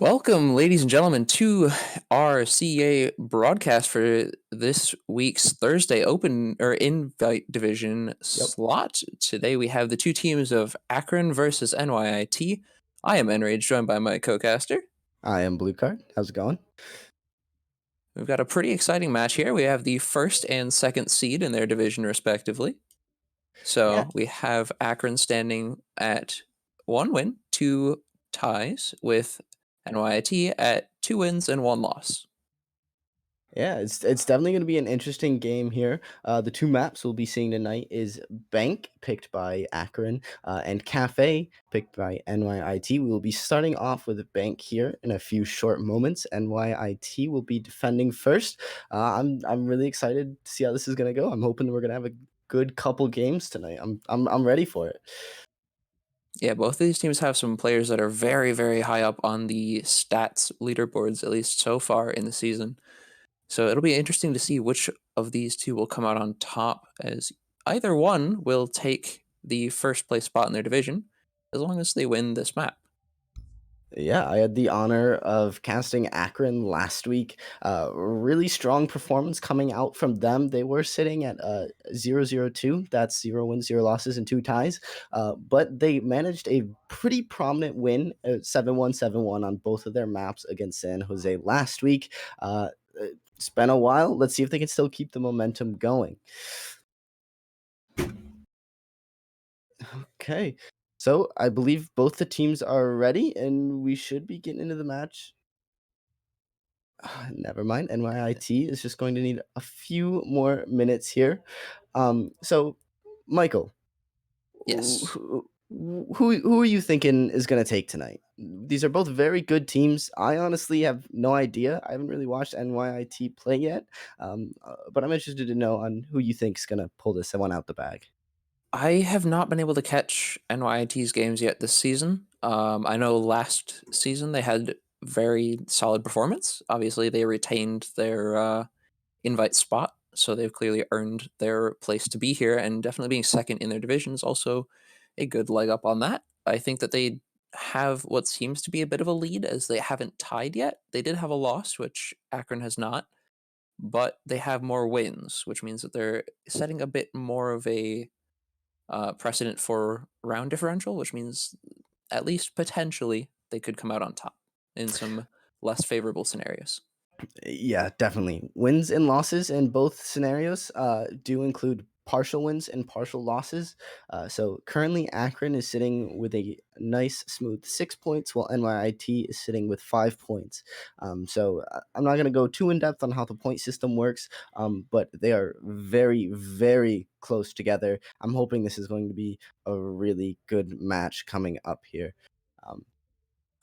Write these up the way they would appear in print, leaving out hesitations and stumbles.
Welcome, ladies and gentlemen, to our CEA broadcast for this week's Thursday Open or Invite Division Yep. slot. Today we have the two teams of Akron versus NYIT. I am Enrage, joined by my co-caster. I am Blue Card. How's it going? We've got a pretty exciting match here. We have the first and second seed in their division, respectively. Yeah, So we have Akron standing at one win, two ties, with NYIT at two wins and one loss. yeah, it's definitely going to be an interesting game here. The two maps we'll be seeing tonight is Bank, picked by Akron, and Cafe, picked by NYIT. We will be starting off with Bank here in a few short moments. NYIT will be defending first. I'm really excited to see how this is going to go. I'm hoping we're going to have a good couple games tonight. I'm ready for it. Yeah, both of these teams have some players that are very, very high up on the stats leaderboards, at least so far in the season. So it'll be interesting to see which of these two will come out on top, as either one will take the first place spot in their division, as long as they win this map. Yeah, I had the honor of casting Akron last week. Really strong performance coming out from them. They were sitting at 0-0-2. That's 0 wins, 0 losses, and 2 ties. But they managed a pretty prominent win, 7-1, 7-1 on both of their maps against San Jose last week. It's been a while. Let's see if they can still keep the momentum going. Okay. So I believe both the teams are ready, and we should be getting into the match. Never mind. NYIT is just going to need a few more minutes here. So, Michael, Yes. who are you thinking is going to take tonight? These are both very good teams. I honestly have no idea. I haven't really watched NYIT play yet, but I'm interested to know on who you think is going to pull this one out the bag. I have not been able to catch NYIT's games yet this season. I know last season they had very solid performance. Obviously, they retained their invite spot, so they've clearly earned their place to be here, and definitely being second in their division is also a good leg up on that. I think that they have what seems to be a bit of a lead as they haven't tied yet. They did have a loss, which Akron has not, but they have more wins, which means that they're setting a bit more of a precedent for round differential, which means at least potentially they could come out on top in some less favorable scenarios. Yeah, definitely. Wins and losses in both scenarios do include partial wins and partial losses. So currently, Akron is sitting with a nice, smooth 6 points, while NYIT is sitting with 5 points. I'm not going to go too in depth on how the point system works, but they are very, very close together. I'm hoping this is going to be a really good match coming up here. Um,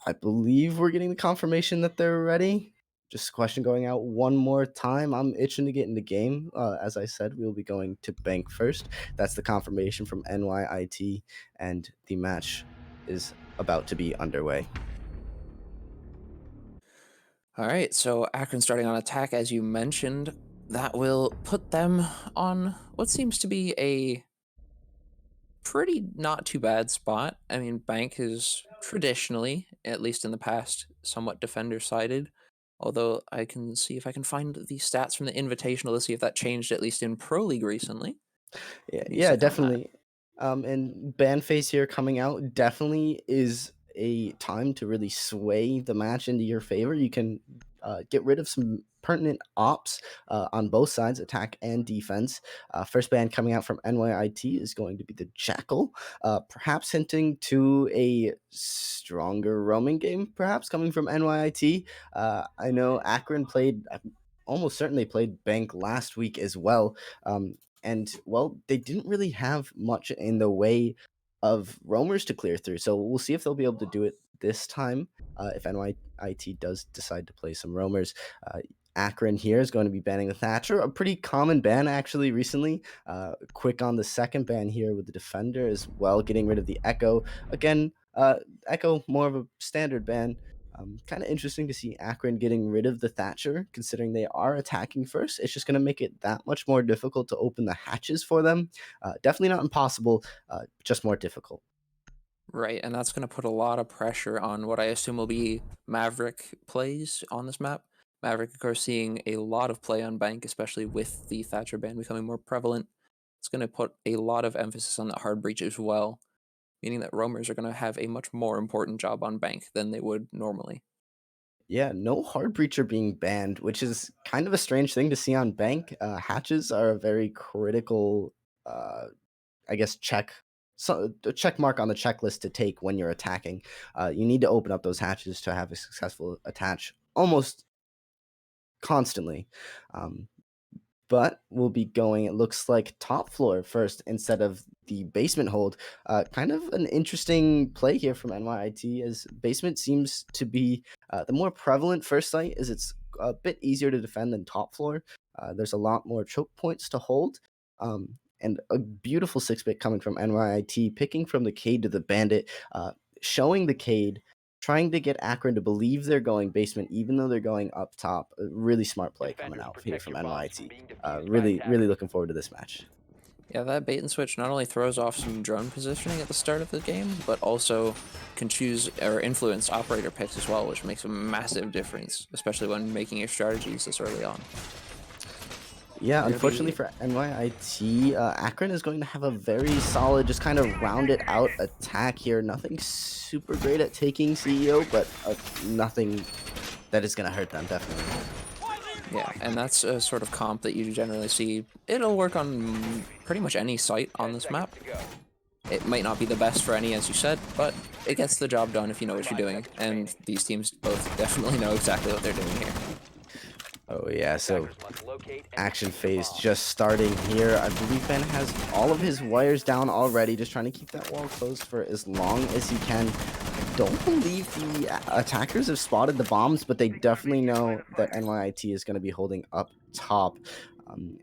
I believe we're getting the confirmation that they're ready. Just a question going out one more time. I'm itching to get in the game. As I said, we'll be going to Bank first. That's the confirmation from NYIT, and the match is about to be underway. All right, so Akron starting on attack, as you mentioned, that will put them on what seems to be a pretty not too bad spot. I mean, Bank is traditionally, at least in the past, somewhat defender sided. Although I can see if I can find the stats from the Invitational to see if that changed at least in Pro League recently. Yeah, Give me a yeah, second on that. definitely. And ban face here coming out definitely is a time to really sway the match into your favor. You can get rid of some pertinent ops on both sides, attack and defense. First ban coming out from NYIT is going to be the Jackal, perhaps hinting to a stronger roaming game, perhaps coming from NYIT. I know Akron played. Almost certainly played Bank last week as well. And well, they didn't really have much in the way of roamers to clear through. So we'll see if they'll be able to do it this time. If NYIT does decide to play some roamers, Akron here is going to be banning the Thatcher, a pretty common ban actually recently. Quick on the second ban here with the Defender as well, getting rid of the Echo. Again, Echo more of a standard ban. Kind of interesting to see Akron getting rid of the Thatcher, considering they are attacking first. It's just going to make it that much more difficult to open the hatches for them. Definitely not impossible, just more difficult. Right, and that's going to put a lot of pressure on what I assume will be Maverick plays on this map. Maverick, of course, seeing a lot of play on Bank, especially with the Thatcher ban becoming more prevalent. It's going to put a lot of emphasis on that hard breach as well, meaning that roamers are going to have a much more important job on Bank than they would normally. Yeah, no hard breacher being banned, which is kind of a strange thing to see on Bank. Hatches are a very critical, uh, I guess, a check mark on the checklist to take when you're attacking. You need to open up those hatches to have a successful attach almost constantly. Um, but we'll be going, it looks like, top floor first instead of the basement hold. Kind of an interesting play here from NYIT, as basement seems to be the more prevalent first site, as it's a bit easier to defend than top floor. There's a lot more choke points to hold. And a beautiful 6-bit coming from NYIT, picking from the Cade to the Bandit, showing the Cade, trying to get Akron to believe they're going basement, even though they're going up top. A really smart play coming Defenders, out here protect from your bombs from NYT. being defused by Really attackers. looking forward to this match. Yeah, that bait and switch not only throws off some drone positioning at the start of the game, but also can choose or influence operator picks as well, which makes a massive difference, especially when making your strategies this early on. Yeah, They're going to unfortunately be for NYIT, Akron is going to have a very solid, just kind of rounded out attack here. Nothing super great at taking CEO, but nothing that is going to hurt them, definitely. Yeah, and that's a sort of comp that you generally see. It'll work on pretty much any site on 10 this seconds map. to go. It might not be the best for any, as you said, but it gets the job done if you know what you're 5 doing, seconds and remaining. these teams both definitely know exactly what they're doing here. Oh, yeah, so Attackers must locate and action defuse the phase bomb. just starting here. I believe Ben has all of his wires down already, just trying to keep that wall closed for as long as he can. I don't believe the attackers have spotted the bombs, but they definitely know that NYIT is going to be holding up top.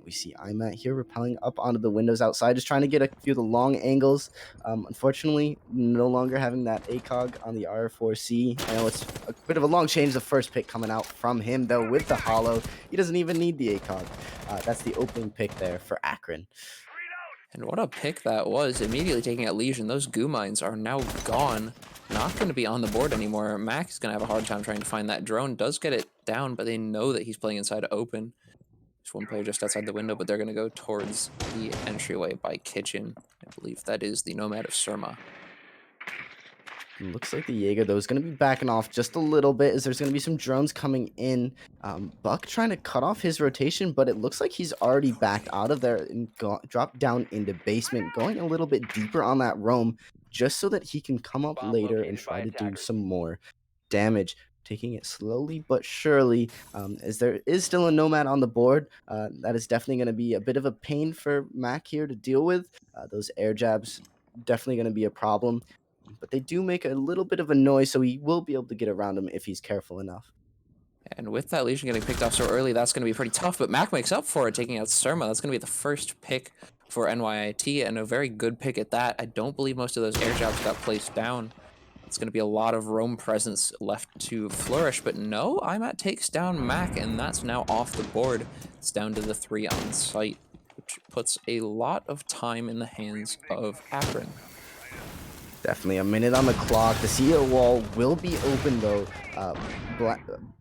We see IMAT here rappelling up onto the windows outside, just trying to get a few of the long angles. Unfortunately, no longer having that ACOG on the R4C. I know it's a bit of a long change. The first pick coming out from him, though, with the hollow. He doesn't even need the ACOG. That's the opening pick there for Akron. And what a pick that was, immediately taking out Legion. Those goo mines are now gone, not going to be on the board anymore. Mac is going to have a hard time trying to find that drone. Does get it down, but they know that he's playing inside open. There's one player just outside the window, but they're going to go towards the entryway by Kitchen. I believe that is the Nomad of Surma. Looks like the Jaeger, though, is going to be backing off just a little bit, as there's going to be some drones coming in. Buck trying to cut off his rotation, but it looks like he's already backed out of there and dropped down into basement, going a little bit deeper on that roam, just so that he can come up Bomb later and located by try to do attackers. some more damage. Taking it slowly but surely, as there is still a Nomad on the board. That is definitely going to be a bit of a pain for Mac here to deal with. Those air jabs definitely going to be a problem, but they do make a little bit of a noise, so he will be able to get around them if he's careful enough. And with that Legion getting picked off so early, that's going to be pretty tough, but Mac makes up for it, taking out Surma. That's going to be the first pick for NYIT, and a very good pick at that. I don't believe most of those air jobs got placed down. It's going to be a lot of roam presence left to flourish, but no, IMAT takes down Mac, and that's now off the board. It's down to the 3 on site, which puts a lot of time in the hands of Akron. Definitely a minute on the clock. The CEO wall will be open, though.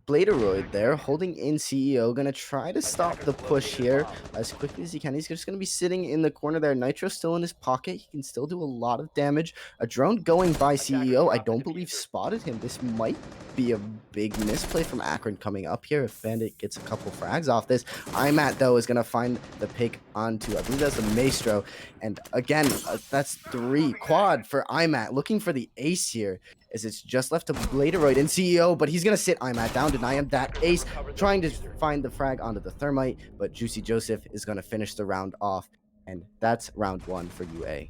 Bladeroid there, holding in CEO, going to try to stop Attackers the have push located a here bomb. as quickly as he can. He's just going to be sitting in the corner there. Nitro still in his pocket. He can still do a lot of damage. A drone going by Attackers CEO, I dropped the don't believe diffuser. spotted him. This might be a big misplay from Akron coming up here if Bandit gets a couple frags off this. IMAT, though, is going to find the pick onto, I believe that's the Maestro. And again, that's 3 quad for IMAT, looking for the ace here, as it's just left to Bladeroid and CEO, but he's going to sit IMAT down, deny him that Attackers ace, have recovered the trying to diffuser. find the frag onto the Thermite, but Juicy Joseph is going to finish the round off, and that's round 1 for UA.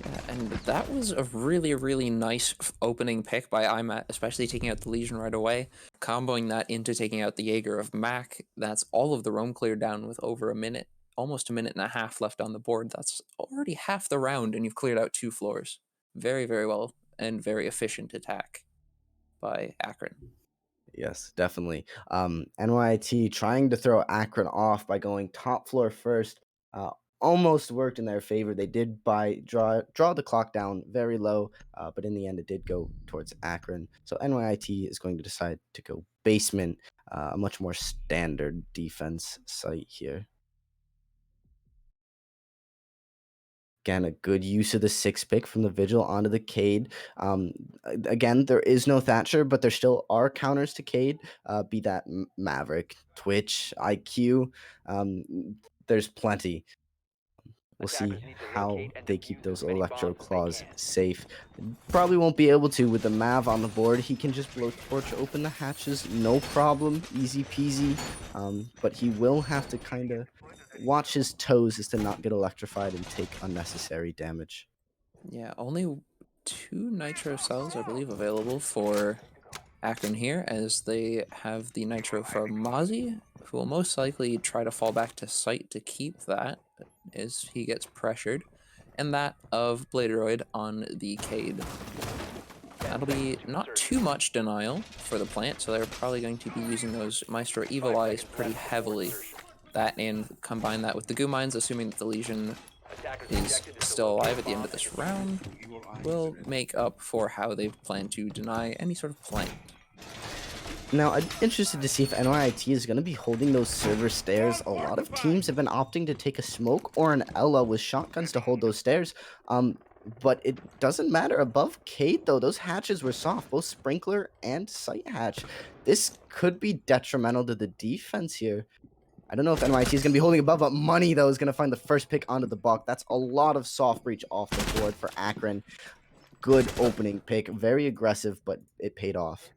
Yeah, and that was a really, really nice opening pick by IMAT, especially taking out the Legion right away. Comboing that into taking out the Jaeger of Mac, that's all of the roam cleared down with over a minute, almost a minute and a half left on the board. That's already half the round, and you've cleared out 2 floors. Very, very well, and very efficient attack by Akron. Yes, definitely. NYT trying to throw Akron off by going top floor first. almost worked in their favor. They did draw the clock down very low, but in the end, it did go towards Akron. So NYIT is going to decide to go basement, a much more standard defense site here. Again, a good use of the six pick from the Vigil onto the Cade. Again, there is no Thatcher, but there still are counters to Cade, be that Maverick, Twitch, IQ. There's plenty. We'll see Attackers need to how locate and they keep defuse those as many electro bombs as they claws can. safe. Probably won't be able to with the Mav on the board. He can just blow torch open the hatches, no problem, easy peasy. But he will have to kind of watch his toes as to not get electrified and take unnecessary damage. Yeah, only 2 nitro cells, I believe, available for Akron here, as they have the nitro from Mozzie, who will most likely try to fall back to site to keep that as he gets pressured, and that of Bladeroid on the Cade. 10 That'll seconds be to not insertion. too much denial for the plant, so they're probably going to be using those Maestro 5 Evil Eyes seconds pretty left before heavily. insertion. That and combine that with the Goo Mines, assuming that the Legion Attackers' is objective is to still locate alive a at the end bomb of and this defuse it. round, will make up for how they plan to deny any sort of plant. Now, I'm interested to see if NYIT is going to be holding those server stairs. A lot of teams have been opting to take a smoke or an Ella with shotguns to hold those stairs. But it doesn't matter. Above Kate, though, those hatches were soft, both Sprinkler and Sight Hatch. This could be detrimental to the defense here. I don't know if NYT is going to be holding above, but Money, though, is going to find the first pick onto the buck. That's a lot of soft breach off the board for Akron. Good opening pick. Very aggressive, but it paid off.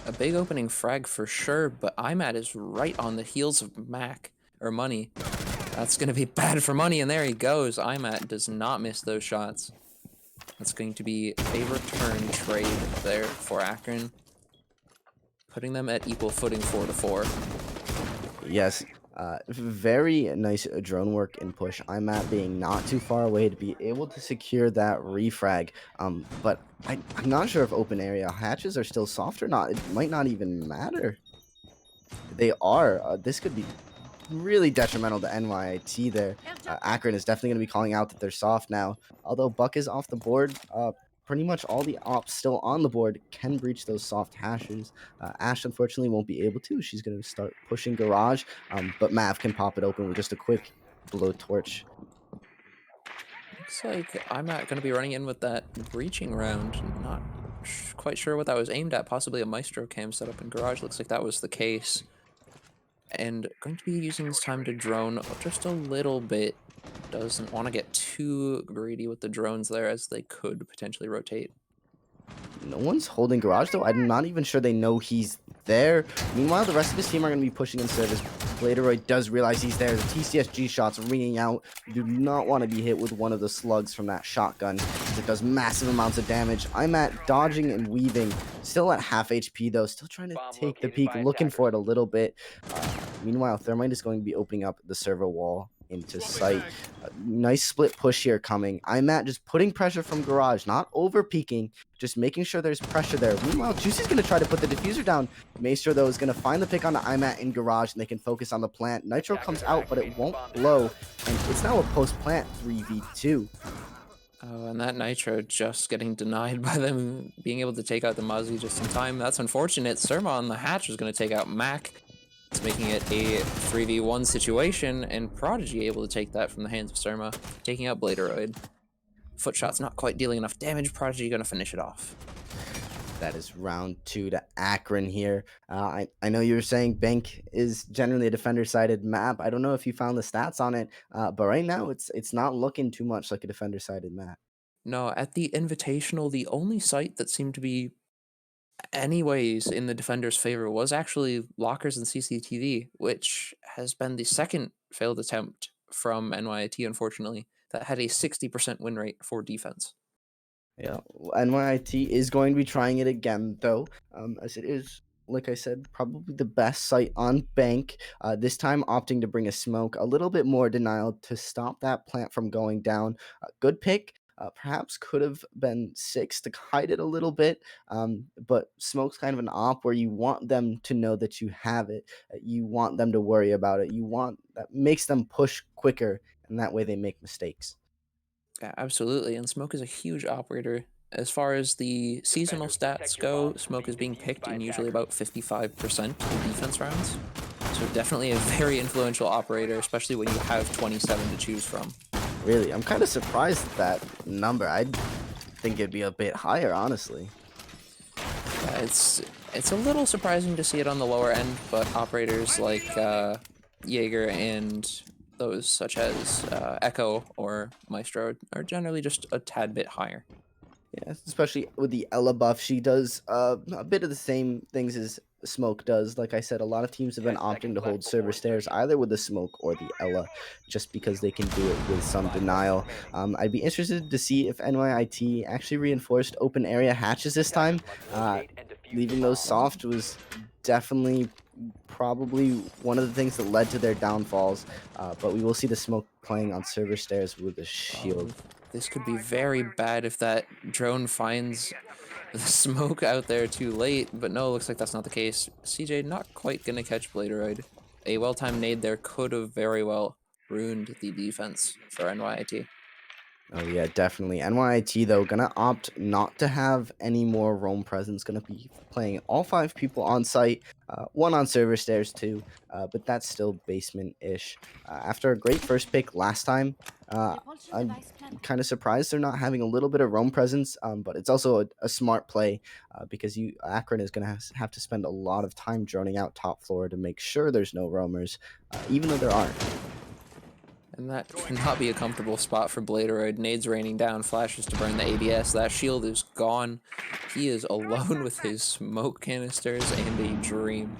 A big opening frag for sure, but IMAT is right on the heels of Mac, or Money. That's going to be bad for Money, and there he goes. IMAT does not miss those shots. That's going to be a return trade there for Akron, putting them at equal footing 4-4. Yes, very nice drone work and push. I'm at being not too far away to be able to secure that refrag. But I'm not sure if open area hatches are still soft or not. It might not even matter. They are. This could be really detrimental to NYIT there. Akron is definitely going to be calling out that they're soft now. Although Buck is off the board, pretty much all the ops still on the board can breach those soft hashes. Ash, unfortunately, won't be able to. She's going to start pushing Garage, but Mav can pop it open with just a quick blowtorch. Looks like I'm not going to be running in with that breaching round. Not quite sure what that was aimed at. Possibly a Maestro cam set up in Garage. Looks like that was the case. And going to be using this time to drone just a little bit. Doesn't want to get too greedy with the drones there, as they could potentially rotate. No one's holding Garage, though. I'm not even sure they know he's there. Meanwhile, the rest of his team are going to be pushing in service. Bladeroid does realize he's there. The TCSG shots ringing out. You do not want to be hit with one of the slugs from that shotgun, because it does massive amounts of damage. I'm at dodging and weaving. Still at half HP, though. Still trying to Bomb take the located peek, by looking attackers. for it a little bit. Meanwhile, Thermite is going to be opening up the server wall into sight. Nice split push here coming. I'm at just putting pressure from Garage, not over peeking, just making sure there's pressure there. Meanwhile, Juicy's going to try to put the diffuser down. Maestro, though, is going to find the pick on the IMAT in Garage, and they can focus on the plant. Nitro comes out, but it won't blow, and it's now a post-plant 3v2. Oh, and that Nitro just getting denied by them being able to take out the Mozzie just in time. That's unfortunate. Surma on the hatch was going to take out Mac. It's making it a 3v1 situation, and Prodigy able to take that from the hands of Surma, taking out Bladeroid. Footshot's not quite dealing enough damage. Prodigy going to finish it off. That is round 2 to Akron here. I know you were saying Bank is generally a defender-sided map. I don't know if you found the stats on it, but right now it's not looking too much like a defender-sided map. No, at the Invitational, the only site that seemed to be anyways in the defender's favor was actually lockers and CCTV, which has been the second failed attempt from NYIT, unfortunately, that had a 60% win rate for defense. Yeah, NYIT is going to be trying it again, though, as it is, like I said, probably the best site on Bank. This time opting to bring a smoke, a little bit more denial to stop that plant from going down. Good pick. Perhaps could have been 6 to hide it a little bit, but smoke's kind of an op where you want them to know that you have it. You want them to worry about it. You want that makes them push quicker. and that way they make mistakes. Yeah, absolutely. And Smoke is a huge operator. As far as the seasonal Defenders, stats protect your go, bombs from Smoke is being being defused picked by in usually attackers. about 55% of defense rounds. So definitely a very influential operator, especially when you have 27 to choose from. Really, I'm kind of surprised at that number. I'd think it'd be a bit higher, honestly. Yeah, it's a little surprising to see it on the lower end, but operators like Jaeger and those such as Echo or Maestro are generally just a tad bit higher. Yeah, especially with the Ella buff, she does a bit of the same things as Smoke does. Like I said, a lot of teams have been 10 opting seconds to left hold before server stairs insertion. either with the Smoke or the Ella, just because they can do it with some 5 seconds denial. remaining. I'd be interested to see if NYIT actually reinforced open area hatches this time. Attackers must Uh, locate and defuse the Leaving those bomb. soft was definitely probably one of the things that led to their downfalls. But we will see the Smoke playing on server stairs with a Oh, shield. this could be very bad if that drone finds the smoke out there too late, but no, looks like that's not the case. CJ not quite gonna catch Bladeroid. A well-timed nade there could have very well ruined the defense for NYIT. Oh yeah, definitely. NYIT though gonna opt not to have any more roam presence. Gonna be playing all 5 people on site, one on server stairs too, but that's still basement-ish. After a great first pick last time, I'm kind of surprised they're not having a little bit of roam presence. But it's also a smart play because Akron is gonna have to spend a lot of time droning out top floor to make sure there's no roamers, even though there aren't. And that cannot be a comfortable spot for Bladeroid. Nades raining down, flashes to burn the ABS. That shield is gone. He is alone with his smoke canisters and a dream.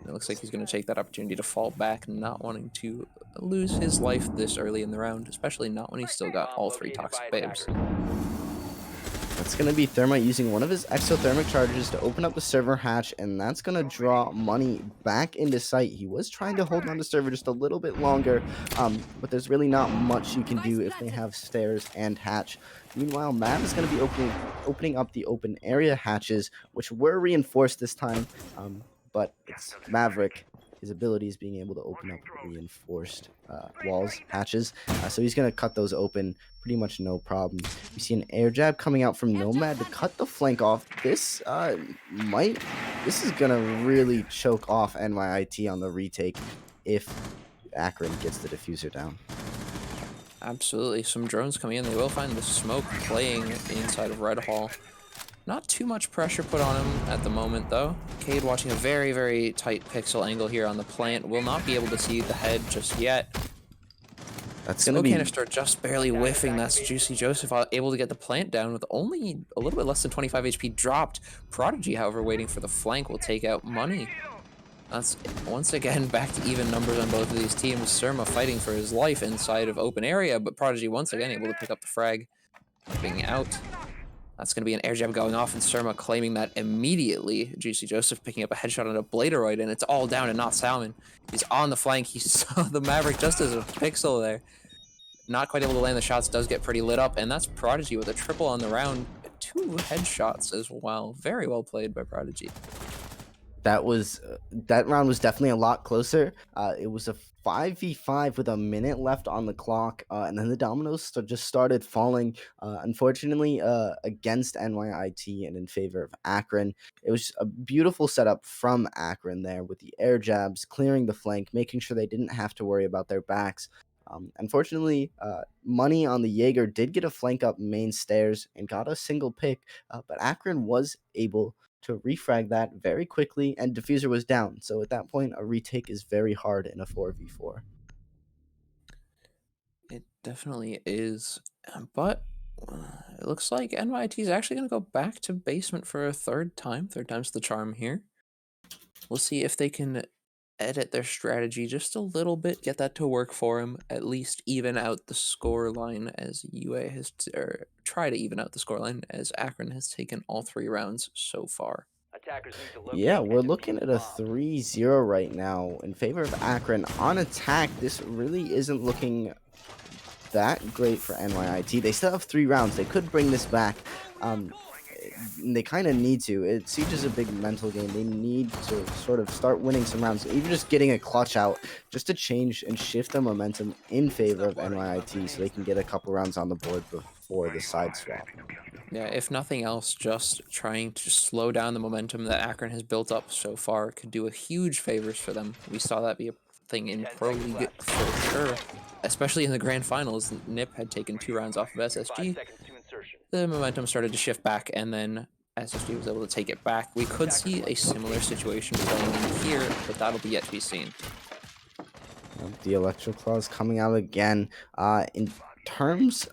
It looks like he's going to take that opportunity to fall back, not wanting to lose his life this early in the round, especially not when he's still got Bomb all 3 located by toxic babes. attackers. That's going to be Thermite using one of his exothermic charges to open up the server hatch, and that's going to draw money back into sight. He was trying to hold on to server just a little bit longer, but there's really not much you can do if they have stairs and hatch. Meanwhile, Mav is going to be opening up the open area hatches, which were reinforced this time, but it's Maverick. His ability is being able to open up reinforced walls, hatches. So he's going to cut those open pretty much no problem. We see an air jab coming out from Nomad to cut the flank off. This is going to really choke off NYIT on the retake if Akron gets the diffuser down. Absolutely. Some drones coming in. They will find the smoke playing inside of Red Hall. Not too much pressure put on him at the moment, though. Cade watching a very, very tight pixel angle here on the plant. Will not be able to see the head just yet. That's going to Smoke be canister just barely whiffing. That's Juicy Joseph able to get the plant down with only a little bit less than 25 HP dropped. Prodigy, however, waiting for the flank will take out money. That's once again back to even numbers on both of these teams. Surma fighting for his life inside of open area, but Prodigy once again able to pick up the frag. Being out. That's going to be an air jab going off, and Surma claiming that immediately. Juicy Joseph picking up a headshot on a Bladeroid, and it's all down to Not Salmon. He's on the flank. He saw the Maverick just as a pixel there. Not quite able to land the shots, does get pretty lit up, and that's Prodigy with a triple on the round. 2 headshots as well. Very well played by Prodigy. That round was definitely a lot closer. It was a 5v5 with a minute left on the clock, and then the dominoes just started falling. Unfortunately, against NYIT and in favor of Akron. It was a beautiful setup from Akron there with the air jabs, clearing the flank, making sure they didn't have to worry about their backs. Unfortunately, Money on the Jaeger did get a flank up main stairs and got a single pick, but Akron was able to refrag that very quickly, and diffuser was down. So at that point, a retake is very hard in a 4v4. It definitely is, but it looks like NYT is actually going to go back to basement for a third time. Third time's the charm here. We'll see if they can edit their strategy just a little bit, get that to work for him, at least even out the score line as UA has, or try to even out the score line as Akron has taken all 3 rounds so far. Attackers need to locate Yeah, we're and looking defuse at a bombs. 3-0 right now in favor of Akron. On attack, this really isn't looking that great for NYIT. They still have 3 rounds. They could bring this back. they kind of need to. Siege is a big mental game. They need to sort of start winning some rounds, even just getting a clutch out, just to change and shift the momentum in favor of NYIT, so they can get a couple rounds on the board before the side swap. Yeah, if nothing else, just trying to slow down the momentum that Akron has built up so far could do a huge favors for them. We saw that be a thing in Pro League for sure, especially in the grand finals. NIP had taken 2 rounds off of 5 SSG. seconds to insertion. The momentum started to shift back, and then SSG was able to take it back. We could see a similar situation playing in here, but that'll be yet to be seen. The Electro Claws coming out again. In terms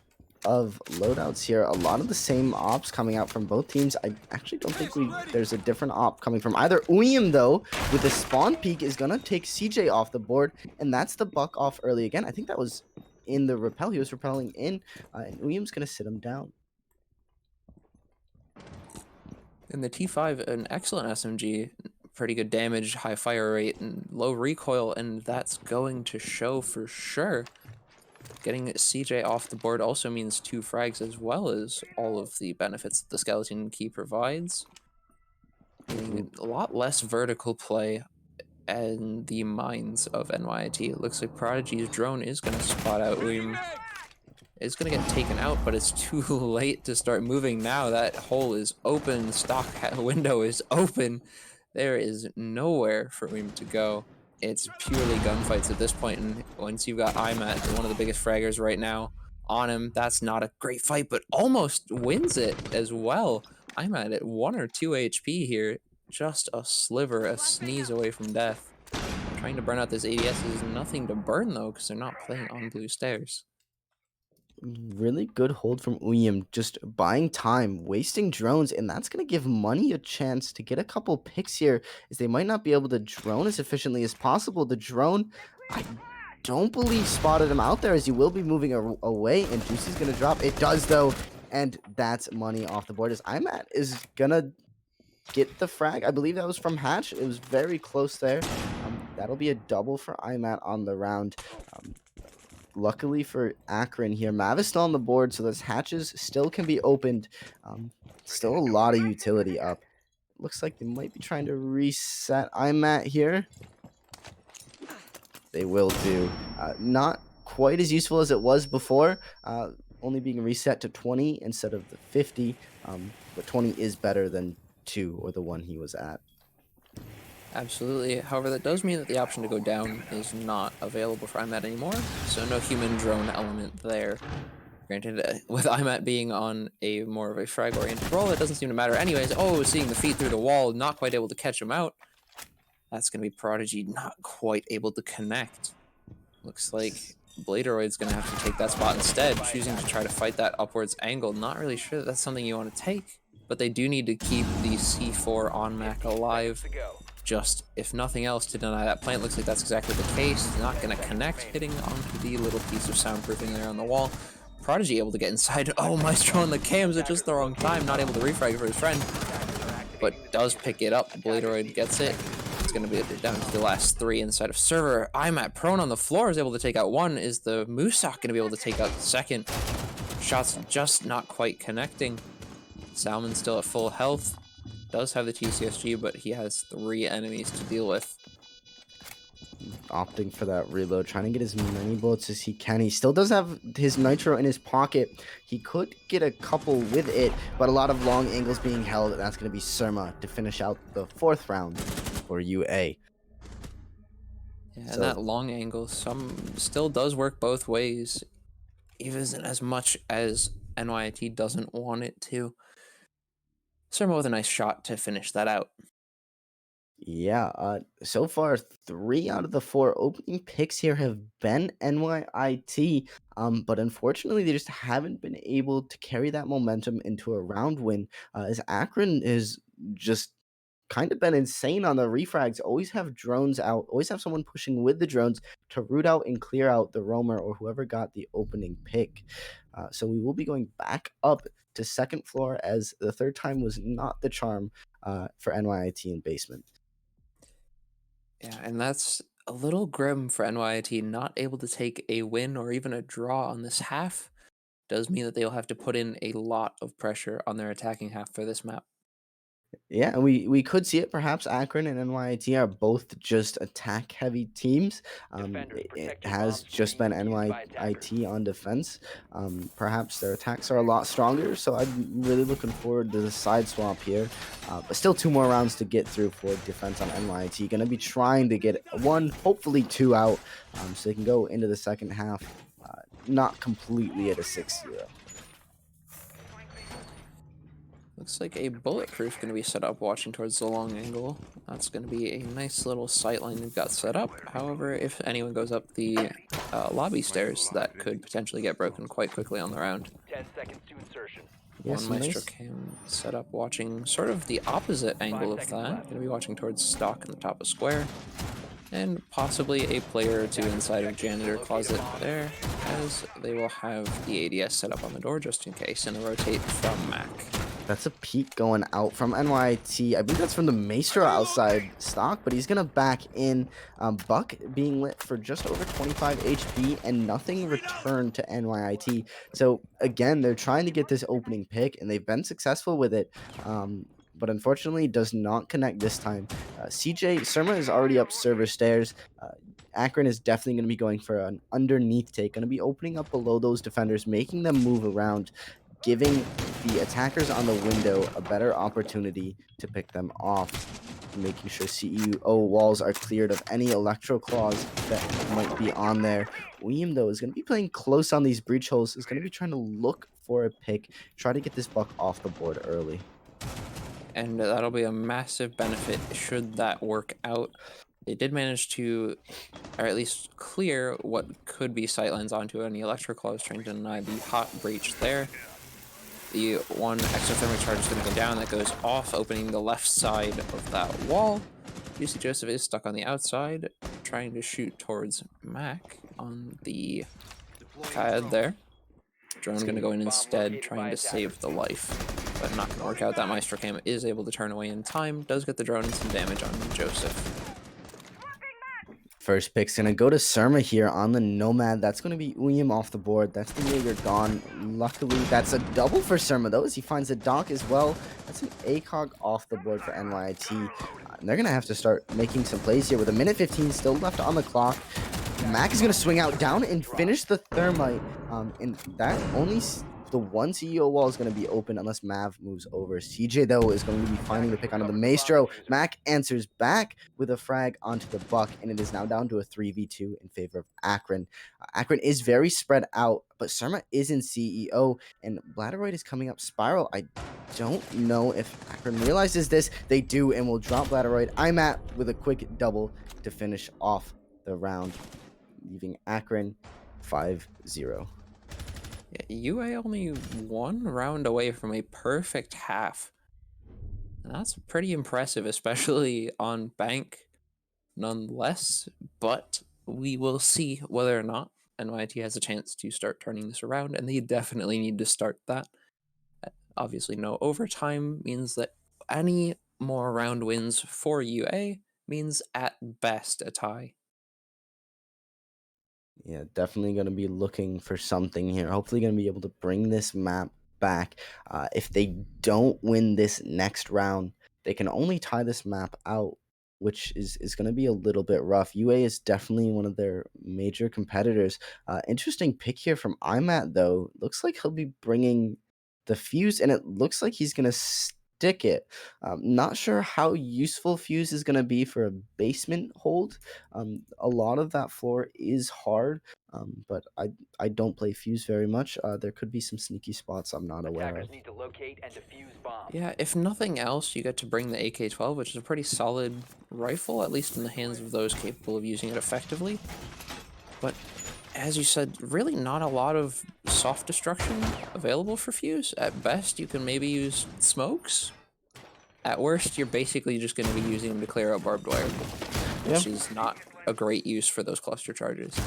of loadouts here, a lot of the same ops coming out from both teams. I actually don't think there's a different op coming from either. Uyam, though, with the spawn peak, is going to take CJ off the board, and that's the buck off early again. I think that was in the repel. He was repelling in, and Uyam's going to sit him down. In the T5, an excellent SMG, pretty good damage, high fire rate, and low recoil, and that's going to show for sure. Getting CJ off the board also means 2 frags, as well as all of the benefits that the skeleton key provides. Meaning a lot less vertical play and the mines of NYIT. It looks like Prodigy's drone is going to spot out Uyam. It's going to get taken out, but it's too late to start moving now. That hole is open. Stock window is open. There is nowhere for Uyam to go. It's purely gunfights at this point, and once you've got Imat, one of the biggest fraggers right now, on him, that's not a great fight, but almost wins it as well. Imat at 1 or 2 HP here, just a sliver, a sneeze away from death. Trying to burn out this ADS is nothing to burn, though, because they're not playing on blue stairs. Really good hold from Uyam, just buying time, wasting drones, and that's going to give Money a chance to get a couple picks here, as they might not be able to drone as efficiently as possible. The drone, I don't believe spotted him out there, as he will be moving away, and Juicy's going to drop. It does, though, and that's Money off the board, as Imat is going to get the frag. I believe that was from Hatch. It was very close there. That'll be a double for Imat on the round. Luckily for Akron here, Mav is still on the board, so those hatches still can be opened. Still a lot of utility up. Looks like they might be trying to reset Imat here. They will do. Not quite as useful as it was before, only being reset to 20 instead of the 50, but 20 is better than 2 or the 1 he was at. Absolutely. However, that does mean that the option to go down is not available for IMAT anymore, so no human drone element there. Granted, with IMAT being on a more of a frag-oriented role, it doesn't seem to matter anyways. Oh, seeing the feet through the wall, not quite able to catch him out. That's going to be Prodigy not quite able to connect. Looks like Bladeroid's going to have to take that spot instead, choosing to try to fight that upwards angle. Not really sure that that's something you want to take, but they do need to keep the C4 on Mac alive. Just, if nothing else, to deny that plant. Looks like that's exactly the case. Not going to connect, hitting onto the little piece of soundproofing there on the wall. Prodigy able to get inside. Oh, Maestro on the cams at just the wrong time. Not able to refrag for his friend, but does pick it up. Bladeroid gets it. It's going to be down to the last 3 inside of server. Imat prone on the floor is able to take out 1. Is the Moosock going to be able to take out the 2nd? Shots just not quite connecting. Salmon still at full health. Does have the TCSG, but he has 3 enemies to deal with. Opting for that reload, trying to get as many bullets as he can. He still does have his nitro in his pocket. He could get a couple with it, but a lot of long angles being held, and that's going to be Surma to finish out the 4th round for UA. Yeah, and that long angle still does work both ways, even as much as NYIT doesn't want it to. Surma with a nice shot to finish that out. Yeah, so far 3 out of the 4 opening picks here have been NYIT, but unfortunately they just haven't been able to carry that momentum into a round win, as Akron is just kind of been insane on the refrags. Always have drones out, always have someone pushing with the drones to root out and clear out the roamer or whoever got the opening pick. So we will be going back up to 2nd floor, as the 3rd time was not the charm for NYIT in basement. Yeah, and that's a little grim for NYIT, not able to take a win or even a draw on this half. does mean that they'll have to put in a lot of pressure on their attacking half for this map. Yeah, and we could see it. Perhaps Akron and NYT are both just attack heavy teams. Defenders, It protect your has bombs from just been being used by attackers. NYT on defense. Perhaps their attacks are a lot stronger. So I'm really looking forward to the side swap here. But still 2 more rounds to get through for defense on NYT. Going to be trying to get one, hopefully two out, so they can go into the second half, not completely at a 6-0. Looks like a bulletproof going to be set up watching towards the long angle. That's going to be a nice little sightline we've got set up. However, if anyone goes up the lobby stairs, that could potentially get broken quite quickly on the round. 10 seconds to insertion. Yeah, One some Maestro nice. Cam set up watching sort of the opposite angle of 5 that. seconds left. Going to be watching towards stock in the top of square. And possibly a player or two inside of janitor closet there, as they will have the ADS set up on the door just in case, and a rotate from Mac. That's a peek going out from NYT. I believe that's from the Maestro outside stock, but he's going to back in. Buck being lit for just over 25 HP and nothing returned to NYT. So, again, they're trying to get this opening pick, and they've been successful with it. But unfortunately, does not connect this time. CJ Surma is already up server stairs. Akron is definitely going to be going for an underneath take, going to be opening up below those defenders, making them move around, giving the attackers on the window a better opportunity to pick them off, making sure CEO walls are cleared of any electro claws that might be on there. William, though, is going to be playing close on these breach holes, is going to be trying to look for a pick, try to get this buck off the board early. And that'll be a massive benefit should that work out. They did manage to, or at least clear what could be sightlines onto any electro claws, trying to deny the hot breach there. The one exothermic charge is going to go down, that goes off, opening the left side of that wall. Juicy Joseph is stuck on the outside, trying to shoot towards Mac on the pad there. Drone going to go in instead, trying to save the life, but not going to work out. That Maestro Cam is able to turn away in time, does get the drone and some damage on Joseph. First pick's going to go to Surma here on the Nomad. That's going to be William off the board. That's the Jaeger gone. Luckily, that's a double for Surma, though, as he finds a Donk as well. That's an ACOG off the board for NYT. And they're going to have to start making some plays here with a minute 15 still left on the clock. Mac is going to swing out down and finish the thermite. And that only the one CEO wall is going to be open unless Mav moves over. CJ, though, is going to be finding the pick onto the Maestro. Mac answers back with a frag onto the Buck, and it is now down to a 3v2 in favor of Akron. Akron is very spread out, but Surma is in CEO, and Bladderoid is coming up Spiral. I don't know if Akron realizes this. They do, and will drop Bladderoid. I'm at with a quick double to finish off the round, leaving Akron 5-0. Yeah, UA only one round away from a perfect half. And that's pretty impressive, especially on bank, nonetheless. But we will see whether or not NYT has a chance to start turning this around, and they definitely need to start that. Obviously, no overtime means that any more round wins for UA means at best a tie. Yeah, definitely going to be looking for something here. Hopefully going to be able to bring this map back. If they don't win this next round, they can only tie this map out, which is going to be a little bit rough. UA is definitely one of their major competitors. Interesting pick here from IMAT, though. Looks like he'll be bringing the Fuse, and it looks like he's going to stick it. Not sure how useful Fuse is going to be for a basement hold. A lot of that floor is hard, but I don't play Fuse very much. There could be some sneaky spots I'm not aware Attackers of. need to locate and defuse bombs. Yeah, if nothing else, you get to bring the AK-12, which is a pretty solid rifle, at least in the hands of those capable of using it effectively. But as you said, really not a lot of soft destruction available for Fuse. At best, you can maybe use smokes. At worst, you're basically just going to be using them to clear out barbed wire, which is not a great use for those cluster charges.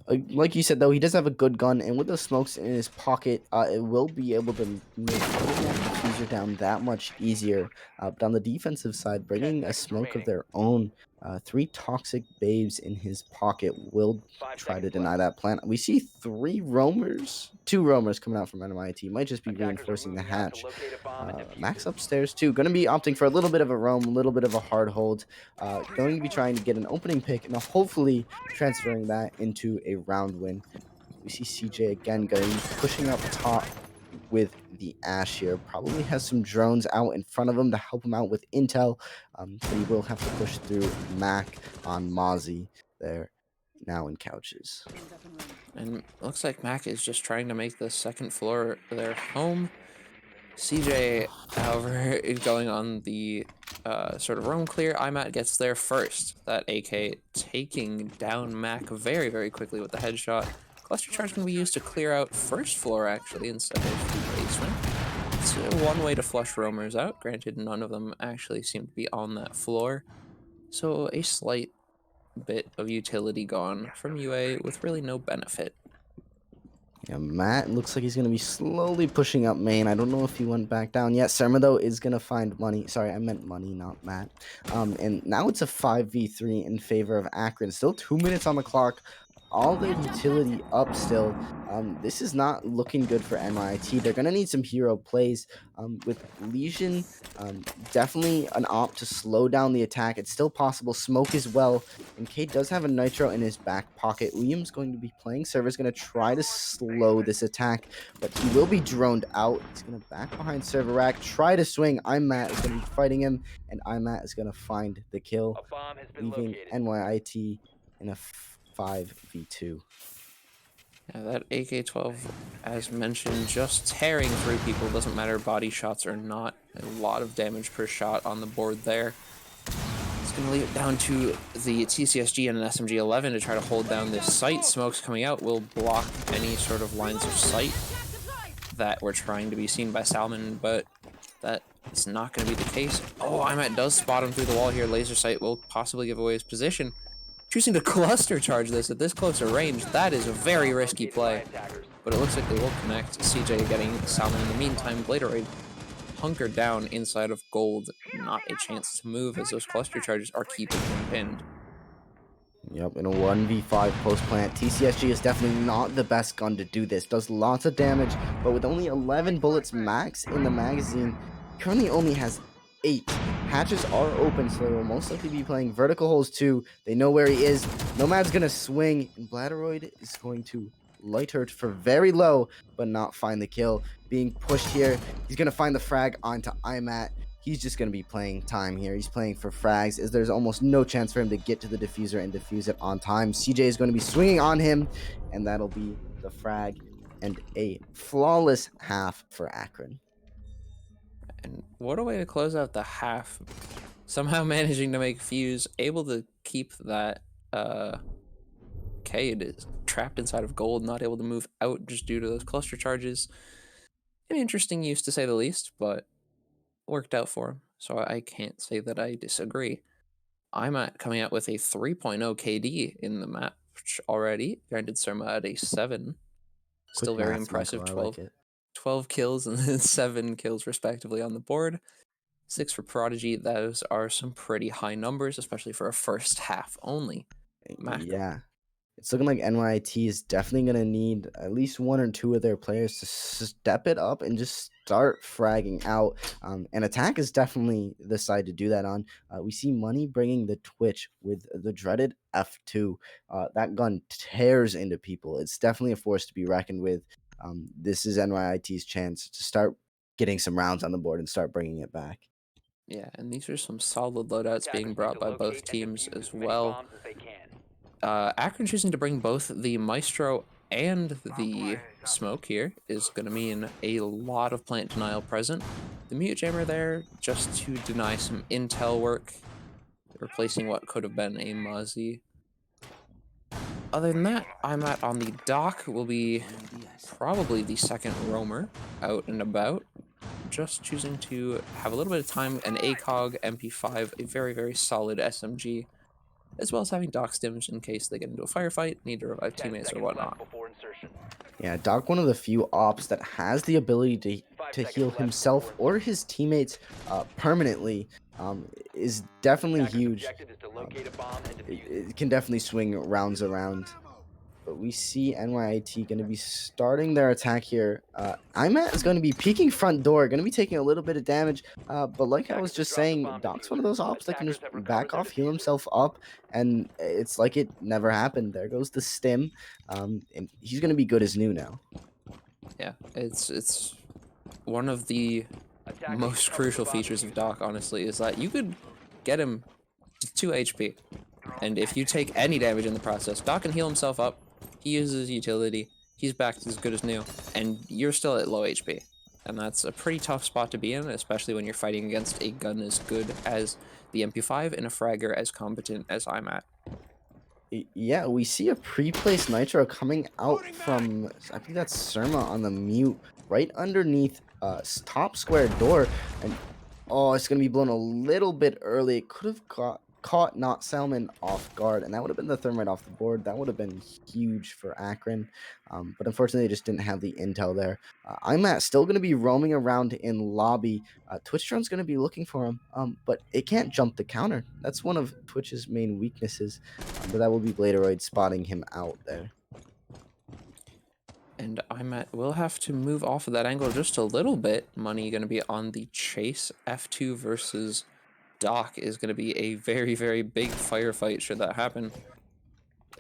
Like you said, though, he does have a good gun, and with the smokes in his pocket, it will be able to make putting that diffuser down that much easier. But on the defensive side, bringing a smoke of their own Three toxic babes in his pocket will 5 try to seconds deny left. that plan. We see two roamers coming out from NYT. Might just be Attackers are reinforcing the moving out to hatch. locate a bomb and defuse Max it. upstairs too. Going to be opting for a little bit of a roam, a little bit of a hard hold. Going to be trying to get an opening pick and hopefully transferring that into a round win. We see CJ again going to be pushing up top with the Ash here. Probably has some drones out in front of him to help him out with intel, but he will have to push through Mac on Mozzie there now in couches. And looks like Mac is just trying to make the second floor their home. CJ, however, is going on the sort of roam clear. IMAT gets there first. That AK taking down Mac very, very quickly with the headshot. Cluster charge can be used to clear out first floor, actually, instead of the basement. It's one way to flush roamers out. Granted, none of them actually seem to be on that floor. So a slight bit of utility gone from UA with really no benefit. Yeah, Matt looks like he's going to be slowly pushing up main. I don't know if he went back down yet. Serma, though, is going to find money. Sorry, I meant money, not Matt. And now it's a 5v3 in favor of Akron. Still 2 minutes on the clock. All their utility up still. This is not looking good for NYT. They're going to need some hero plays. With Legion, definitely an op to slow down the attack. It's still possible. Smoke as well. And Kate does have a nitro in his back pocket. William's going to be playing server. Is going to try to slow this attack, but he will be droned out. He's going to back behind server rack, try to swing. Matt is going to be fighting him, and Matt is going to find the kill, A bomb has been leaving located. NYT in a 5v2. Yeah, that AK-12, as mentioned, just tearing through people. Doesn't matter body shots or not. A lot of damage per shot on the board there. It's going to leave it down to the TCSG and an SMG-11 to try to hold down this site. Smokes coming out will block any sort of lines of sight that were trying to be seen by Salmon, but that is not going to be the case. Oh, IMAT does spot him through the wall here. Laser sight will possibly give away his position. Choosing to cluster charge this at this closer range, that is a very risky play. But it looks like they will connect. CJ getting Salmon in the meantime. Bladeroid hunkered down inside of gold. Not a chance to move as those cluster charges are keeping him pinned. Yep, in a 1v5 post plant, TCSG is definitely not the best gun to do this. Does lots of damage, but with only 11 bullets max in the magazine, currently only has 8. Hatches are open, so they will most likely be playing vertical holes too. They know where he is. Nomad's gonna swing, and Bladeroid is going to light her for very low, but not find the kill. Being pushed here, he's gonna find the frag onto IMAT. He's just going to be playing time here. He's playing for frags, as there's almost no chance for him to get to the diffuser and defuse it on time. CJ is going to be swinging on him, and that'll be the frag and a flawless half for Akron. And what a way to close out the half. Somehow managing to make Fuse able to keep that Cade is trapped inside of gold, not able to move out just due to those cluster charges. An interesting use to say the least, but worked out for him, so I can't say that I disagree. I'm coming out with a 3.0 KD in the match already. Granted, Surma at a 7. Still Quick very maths, impressive. Michael, I like it. 12 kills and then 7 kills respectively on the board. 6 for Prodigy. Those are some pretty high numbers, especially for a first half only. Mac. Yeah. It's looking like NYT is definitely going to need at least 1 or 2 of their players to step it up and just start fragging out. And attack is definitely the side to do that on. We see Money bringing the Twitch with the dreaded F2. That gun tears into people. It's definitely a force to be reckoned with. This is NYT's chance to start getting some rounds on the board and start bringing it back. Yeah, and these are some solid loadouts being brought by both teams as well. Akron choosing to bring both the Maestro and the Smoke here is going to mean a lot of plant denial present. The Mute Jammer there just to deny some intel work, replacing what could have been a Mozzie. Other than that, I'm on the dock, will be probably the second roamer out and about. Just choosing to have a little bit of time, an ACOG, MP5, a very, very solid SMG, as well as having Doc stims in case they get into a firefight, need to revive teammates or whatnot. Yeah, Doc, one of the few ops that has the ability to heal himself or his teammates permanently, is definitely huge. Locate a bomb and defuse it. It can definitely swing rounds around. But we see NYIT going to be starting their attack here. IMAT is going to be peeking front door, going to be taking a little bit of damage. But like I was Attackers have just dropped the saying, bomb Doc's one of diffuser. those ops that can Attackers just have recovered back their off, heal diffuser. himself up, and it's like it never happened. There goes the stim. And he's going to be good as new now. Yeah, it's one of the Attackers most recovered the crucial bomb features of diffuser. Doc, honestly, is that you could get him to 2 HP. And if you take any damage in the process, Doc can heal himself up. He uses utility. He's back as good as new. And you're still at low HP. And that's a pretty tough spot to be in, especially when you're fighting against a gun as good as the MP5 and a fragger as competent as I'm at. Yeah, we see a pre-placed nitro coming out from, I think that's Surma on the mute, right underneath top square door, and oh, it's gonna be blown a little bit early. It could have caught Not Salmon off guard, and that would have been the thermite off the board. That would have been huge for Akron, but unfortunately, they just didn't have the intel there. I'm still gonna be roaming around in lobby. Twitch Drone's gonna be looking for him, but it can't jump the counter. That's one of Twitch's main weaknesses. But that will be Bladeroid spotting him out there. And we'll have to move off of that angle just a little bit. Money going to be on the chase. F2 versus Doc is going to be a very, very big firefight should that happen.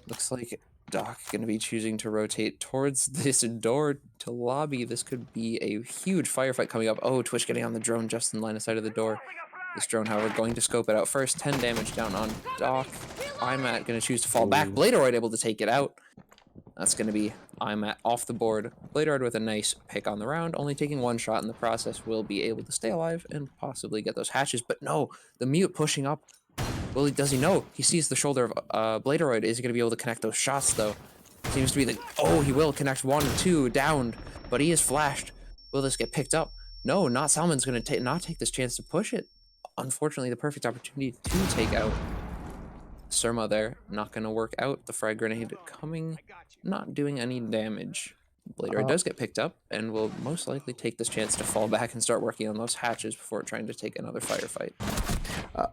Looks like Doc going to be choosing to rotate towards this door to lobby. This could be a huge firefight coming up. Oh, Twitch getting on the drone just in line of sight of the door. This drone, however, going to scope it out first. 10 damage down on Doc. Going to choose to fall back. Bladeroid able to take it out. That's going to be off the board. Bladeroid with a nice pick on the round, only taking one shot in the process, will be able to stay alive and possibly get those hatches. But no, the mute pushing up. Does he know? He sees the shoulder of Bladeroid. Is he going to be able to connect those shots, though? Seems to be oh, he will connect 1 and 2, downed, but he is flashed. Will this get picked up? No, not Salmon's going to not take this chance to push it. Unfortunately, the perfect opportunity to take out Surma there. Not going to work out. The frag grenade coming, not doing any damage. Bladeroid does get picked up and will most likely take this chance to fall back and start working on those hatches before trying to take another firefight.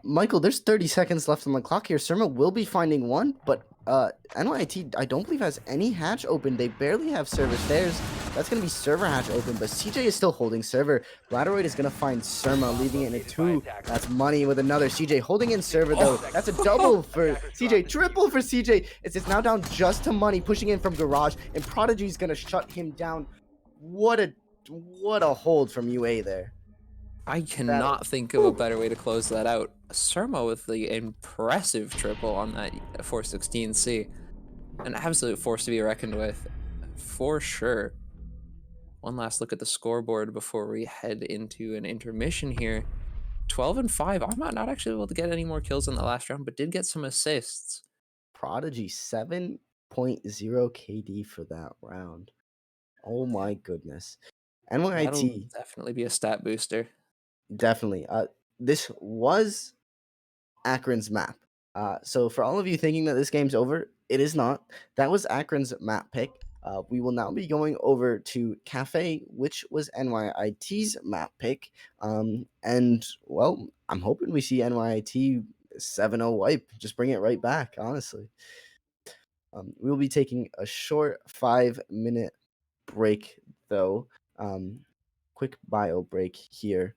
Michael, there's 30 seconds left on the clock here. Surma will be finding one, but NYIT, I don't believe, has any hatch open. They barely have server stairs. That's going to be server hatch open, but CJ is still holding server. Bladeroid is going to find Surma, leaving it in a 2. That's money with another. CJ holding in server, though. That's a double for CJ, triple for CJ. It's now down just to money, pushing in from garage, and Prodigy's going to shut him down. What a hold from UA there. I cannot think of a better way to close that out. Surma with the impressive triple on that 416C. An absolute force to be reckoned with, for sure. One last look at the scoreboard before we head into an intermission here. 12 and 5. I'm not actually able to get any more kills in the last round, but did get some assists. Prodigy 7.0 KD for that round. Oh my goodness. NYIT That'll definitely be a stat booster. Definitely. This was Akron's map. So for all of you thinking that this game's over, it is not. That was Akron's map pick. We will now be going over to Cafe, which was NYIT's map pick. And, well, I'm hoping we see NYIT 7-0 wipe. Just bring it right back, honestly. We'll be taking a short 5-minute break, though. Quick bio break here.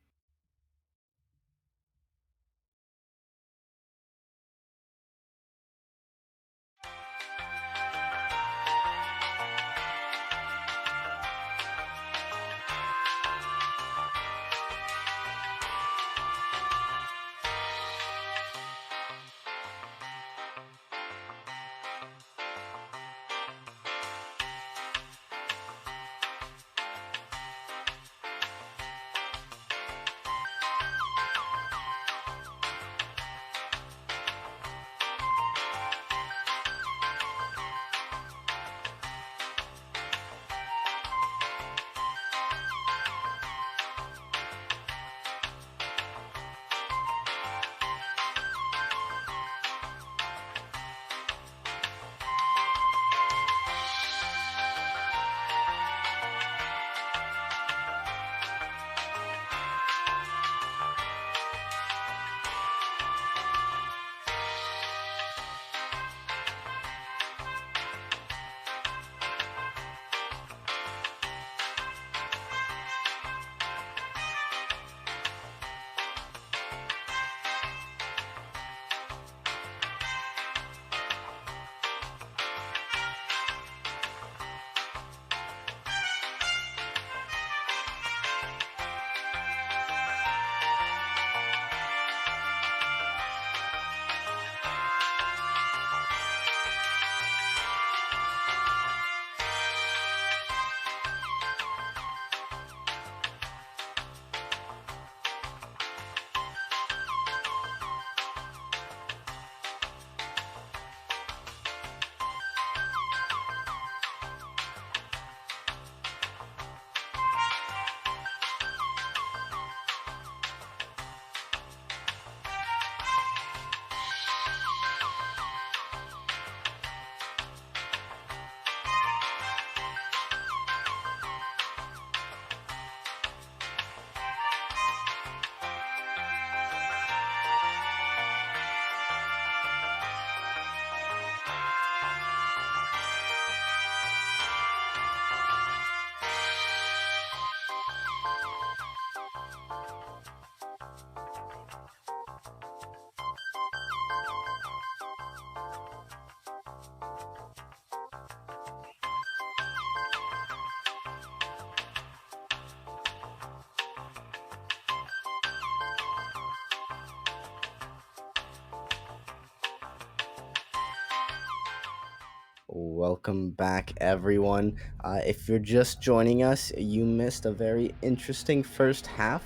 Welcome back, everyone. If you're just joining us, you missed a very interesting first half.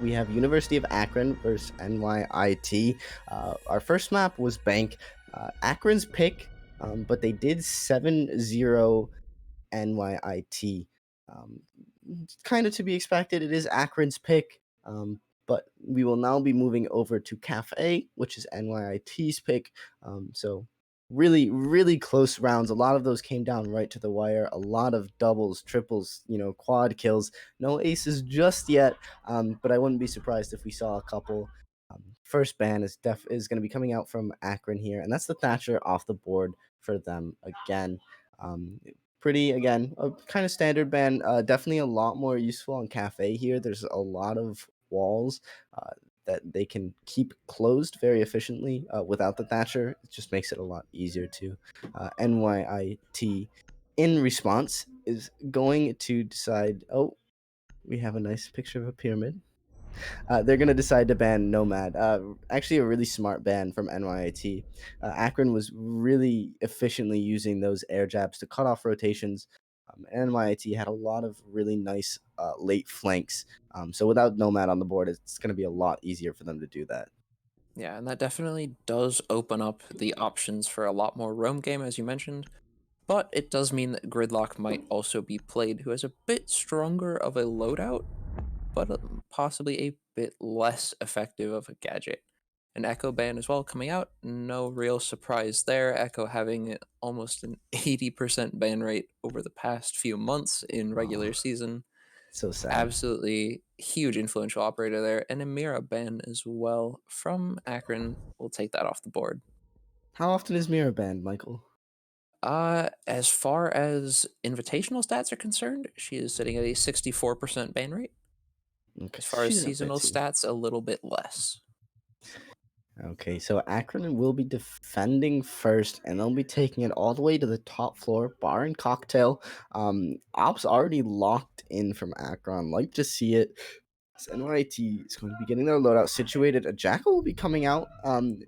We have University of Akron versus NYIT. Our first map was Bank. Akron's pick, but they did 7-0 NYIT. Um, kind of to be expected. It is Akron's pick. But we will now be moving over to Cafe, which is NYIT's pick. So really, really close rounds. A lot of those came down right to the wire. A lot of doubles, triples, quad kills. No aces just yet. But I wouldn't be surprised if we saw a couple. First ban is going to be coming out from Akron here, and that's the Thatcher off the board for them again. Um, Pretty again a kind of standard ban, definitely a lot more useful on Cafe here. There's a lot of walls that they can keep closed very efficiently without the Thatcher. It just makes it a lot easier to NYIT in response is going to decide, oh, we have a nice picture of a pyramid. They're going to decide to ban Nomad. Actually, a really smart ban from NYIT. Akron was really efficiently using those air jabs to cut off rotations. NYIT had a lot of really nice late flanks. So without Nomad on the board, it's going to be a lot easier for them to do that. Yeah, and that definitely does open up the options for a lot more roam game, as you mentioned. But it does mean that Gridlock might also be played, who has a bit stronger of a loadout, but possibly a bit less effective of a gadget. An Echo ban as well coming out, no real surprise there. Echo having almost an 80% ban rate over the past few months in regular Oh, season. so sad. Absolutely huge influential operator there, and a Mira ban as well from Akron. We'll take that off the board. How often is Mirror banned, Michael? As far as invitational stats are concerned, she is sitting at a 64% ban rate. Okay, As so far as she's in a bit seasonal too. stats, a little bit less. Okay, so Akron will be defending first, and they'll be taking it all the way to the top floor, bar and cocktail. Ops already locked in from Akron. Like to see it. So NYT is going to be getting their loadout situated. A Jackal will be coming out.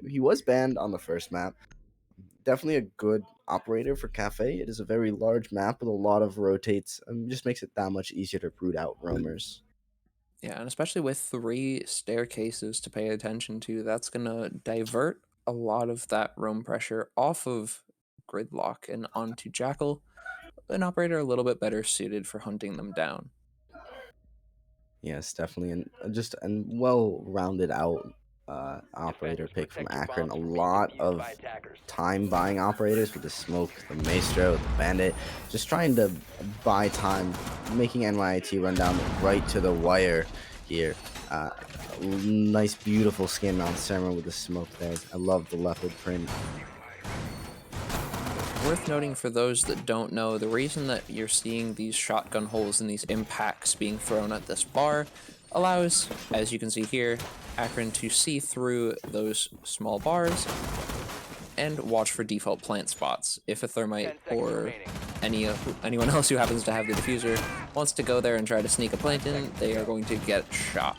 He was banned on the first map. Definitely a good operator for Cafe. It is a very large map with a lot of rotates. Just makes it that much easier to root out roamers. Yeah, and especially with 3 staircases to pay attention to, that's going to divert a lot of that roam pressure off of Gridlock and onto Jackal, an operator a little bit better suited for hunting them down. Yes, definitely, and just and well-rounded out operator Defenders, pick from protect your Akron. bombs A from being lot defused by of attackers. time buying operators with the smoke, the maestro, the bandit, just trying to buy time, making NYIT run down right to the wire here. Uh, Nice, beautiful skin on Serma with the smoke there. I love the leopard print. Worth noting for those that don't know, the reason that you're seeing these shotgun holes and these impacts being thrown at this bar allows, as you can see here, Akron to see through those small bars and watch for default plant spots. If a 10 thermite seconds or remaining. anyone else who happens to have the diffuser wants to go there and try to sneak a plant in, they are going to get shot.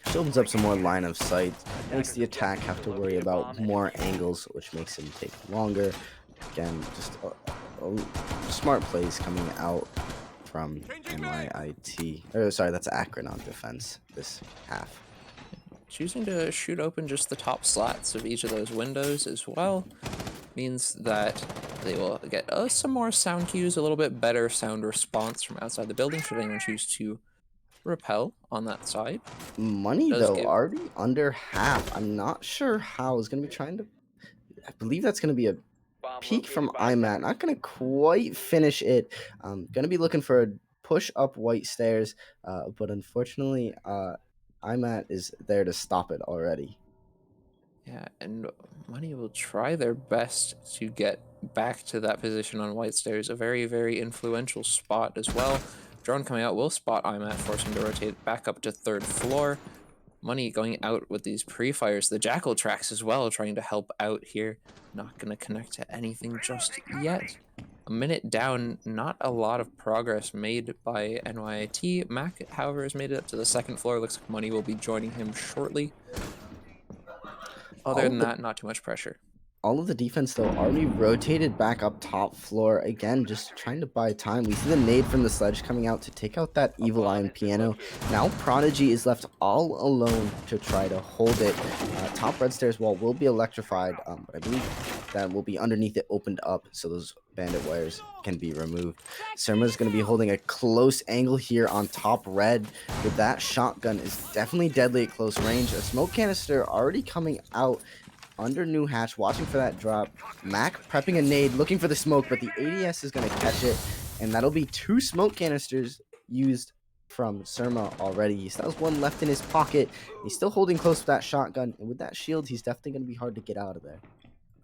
Just opens up some more line of sight, makes the Attackers attack objective have is to worry locate a bomb about and more defuse it. angles, which makes him take longer. Again, just smart plays coming out from NYIT. Sorry, that's Akron on defense this half. Choosing to shoot open just the top slats of each of those windows as well means that they will get some more sound cues, a little bit better sound response from outside the building should anyone choose to repel on that side. Money Does though, give already under half. I'm not sure how. Is going to be trying to. I believe that's going to be a Bomb peek from located by IMAT. attackers. Not going to quite finish it. Going to be looking for a push up white stairs, but unfortunately, IMAT is there to stop it already. Yeah, and Money will try their best to get back to that position on White Stairs, a very, very influential spot as well. Drone coming out will spot IMAT, force him to rotate back up to 3rd floor. Money going out with these pre-fires. The Jackal tracks as well, trying to help out here. Not going to connect to anything just yet. A minute down, not a lot of progress made by NYIT. Mac, however, has made it up to the 2nd floor. Looks like Money will be joining him shortly. Other All than of the that, not too much pressure. All of the defense, though, already rotated back up top floor. Again, just trying to buy time. We see the nade from the sledge coming out to take out that A evil eye bomb and has been piano. located. Now Prodigy is left all alone to try to hold it. Top red stairs wall will be electrified, but I believe that will be underneath it opened up so those bandit wires can be removed. Surma is going to be holding a close angle here on top red. With that shotgun is definitely deadly at close range. A smoke canister already coming out under New Hatch, watching for that drop. Mac prepping a nade, looking for the smoke, but the ADS is going to catch it, and that'll be 2 smoke canisters used from Surma already. He still has one left in his pocket. He's still holding close with that shotgun, and with that shield, he's definitely going to be hard to get out of there.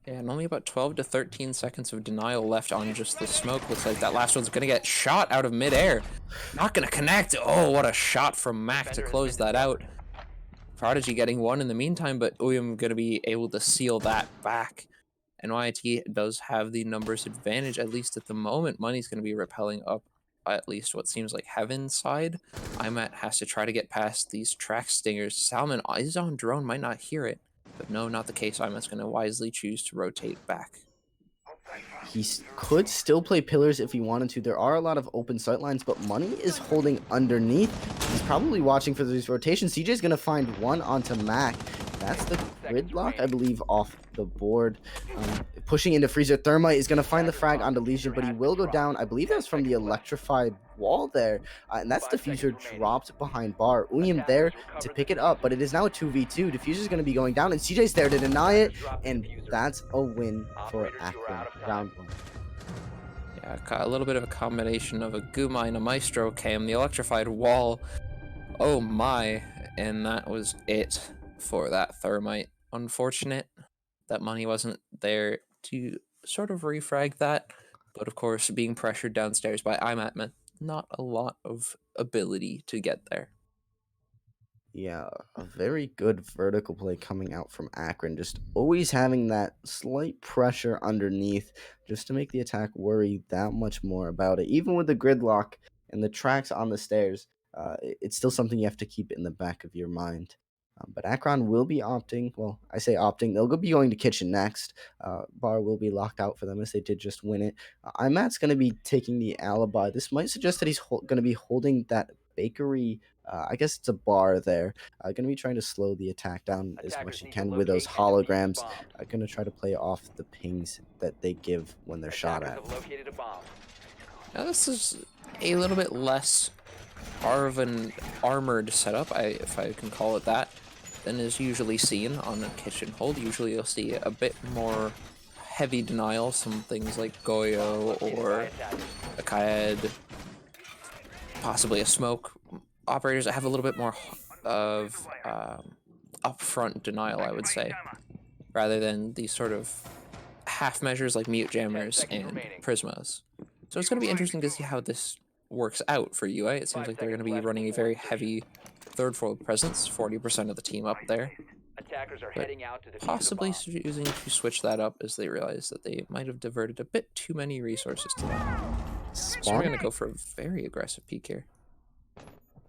Yeah, and only about 12 to 13 seconds of denial left on just the smoke. Looks like that last one's gonna get shot out of midair. Not gonna connect. Oh, what a shot from Mac to Defender has close been that out. discovered. Prodigy getting one in the meantime, but Uyum gonna be able to seal that back. NYT does have the numbers advantage, at least at the moment. Money's gonna be repelling up at least what seems like Heaven's side. Imat has to try to get past these track stingers. Salmon is on drone, might not hear it. But no, not the case. Imat's going to wisely choose to rotate back. Could still play pillars if he wanted to. There are a lot of open sight lines, but Money is holding underneath. He's probably watching for these rotations. CJ's going to find one onto Mac. That's the gridlock, I believe, off the board. Pushing into Freezer. Thermite is going to find the frag onto Legion, but he will go down. I believe that's from the electrified wall there. And that's Diffuser dropped behind bar. Uyum there to pick it up, but it is now a 2v2. Diffuser's going to be going down, and CJ's there to deny it. And that's a win for Akron. Round 1. Yeah, a little bit of a combination of a Guma and a Maestro came. The electrified wall. Oh my. And that was it for that Thermite. Unfortunate that Money wasn't there to sort of refrag that. But of course, being pressured downstairs by IMAT meant not a lot of ability to get there. Yeah, a very good vertical play coming out from Akron. Just always having that slight pressure underneath just to make the attack worry that much more about it. Even with the gridlock and the tracks on the stairs, it's still something you have to keep in the back of your mind. But Akron will be opting. Well, I say opting. They'll be going to Kitchen next. Bar will be locked out for them as they did just win it. Imat's going to be taking the alibi. This might suggest that he's going to be holding that bakery. I guess it's a bar there. Going to be trying to slow the attack down as much as he can with those holograms. Going to try to play off the pings that they give when they're shot at. Now this is a little bit less of an armored setup, if I can call it that, than is usually seen on a kitchen hold. Usually you'll see a bit more heavy denial, some things like Goyo or a Kaed, possibly a smoke. Operators that have a little bit more of upfront denial, I would say, rather than these sort of half measures like mute jammers and prismas. So it's going to be interesting to see how this works out for UA. It seems like they're going to be running a very heavy third forward presence, 40% of the team up there. But possibly choosing to switch that up as they realize that they might have diverted a bit too many resources to that. So we're going to go for a very aggressive peek here.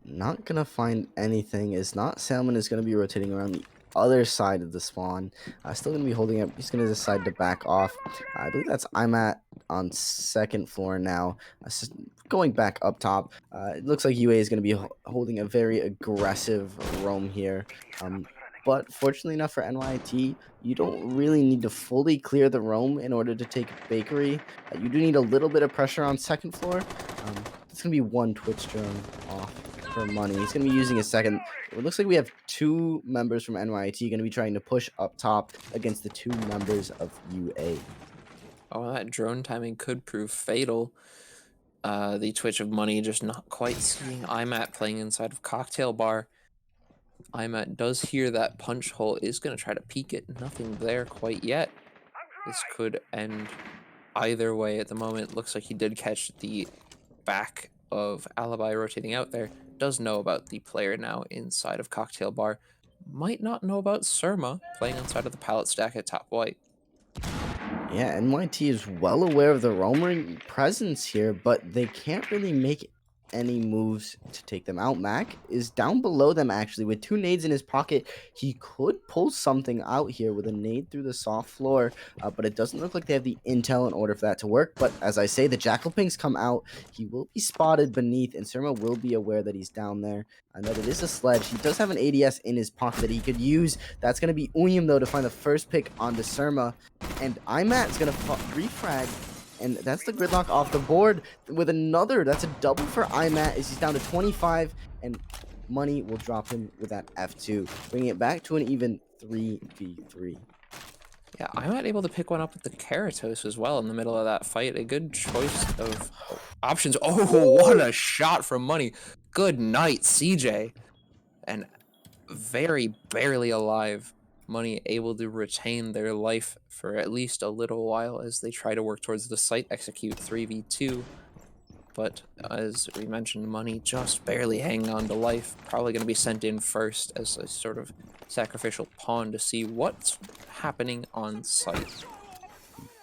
Not gonna find anything. Is not Salmon is gonna be rotating around the other side of the spawn. Still gonna be holding up. He's gonna decide to back off. I believe that's IMAT on second floor now. Going back up top. It looks like UA is gonna be holding a very aggressive roam here. But fortunately enough for NYT, you don't really need to fully clear the roam in order to take Bakery. You do need a little bit of pressure on second floor. It's going to be one Twitch drone off for Money. He's going to be using a second. It looks like we have 2 members from NYT going to be trying to push up top against the 2 members of UA. Oh, that drone timing could prove fatal. The Twitch of Money just not quite seeing IMAT playing inside of Cocktail Bar. IMAT does hear that punch hole, is going to try to peek it. Nothing there quite yet. This could end either way at the moment. Looks like he did catch the back of Alibi rotating out there. Does know about the player now inside of Cocktail Bar. Might not know about Surma playing inside of the pallet stack at top white. Yeah, NYT is well aware of the roaming presence here, but they can't really make any moves to take them out. Mac is down below them actually with 2 nades in his pocket. He could pull something out here with a nade through the soft floor, but it doesn't look like they have the intel in order for that to work. But as I say, the Jackal Pings come out. He will be spotted beneath, and Surma will be aware that he's down there and that it is a sledge. He does have an ADS in his pocket that he could use. That's going to be Uyum, though, to find the first pick onto Surma. And Imat is going to refrag, and that's the gridlock off the board with another. That's a double for Imat as he's down to 25, and Money will drop him with that F2, bringing it back to an even 3v3. Yeah, I'm not able to pick one up with the Keratos as well in the middle of that fight. A good choice of options. Oh, what a shot from Money. Good night, CJ. And very barely alive. Money able to retain their life for at least a little while as they try to work towards the site execute 3v2. But as we mentioned, Money just barely hanging on to life. Probably going to be sent in first as a sort of sacrificial pawn to see what's happening on site.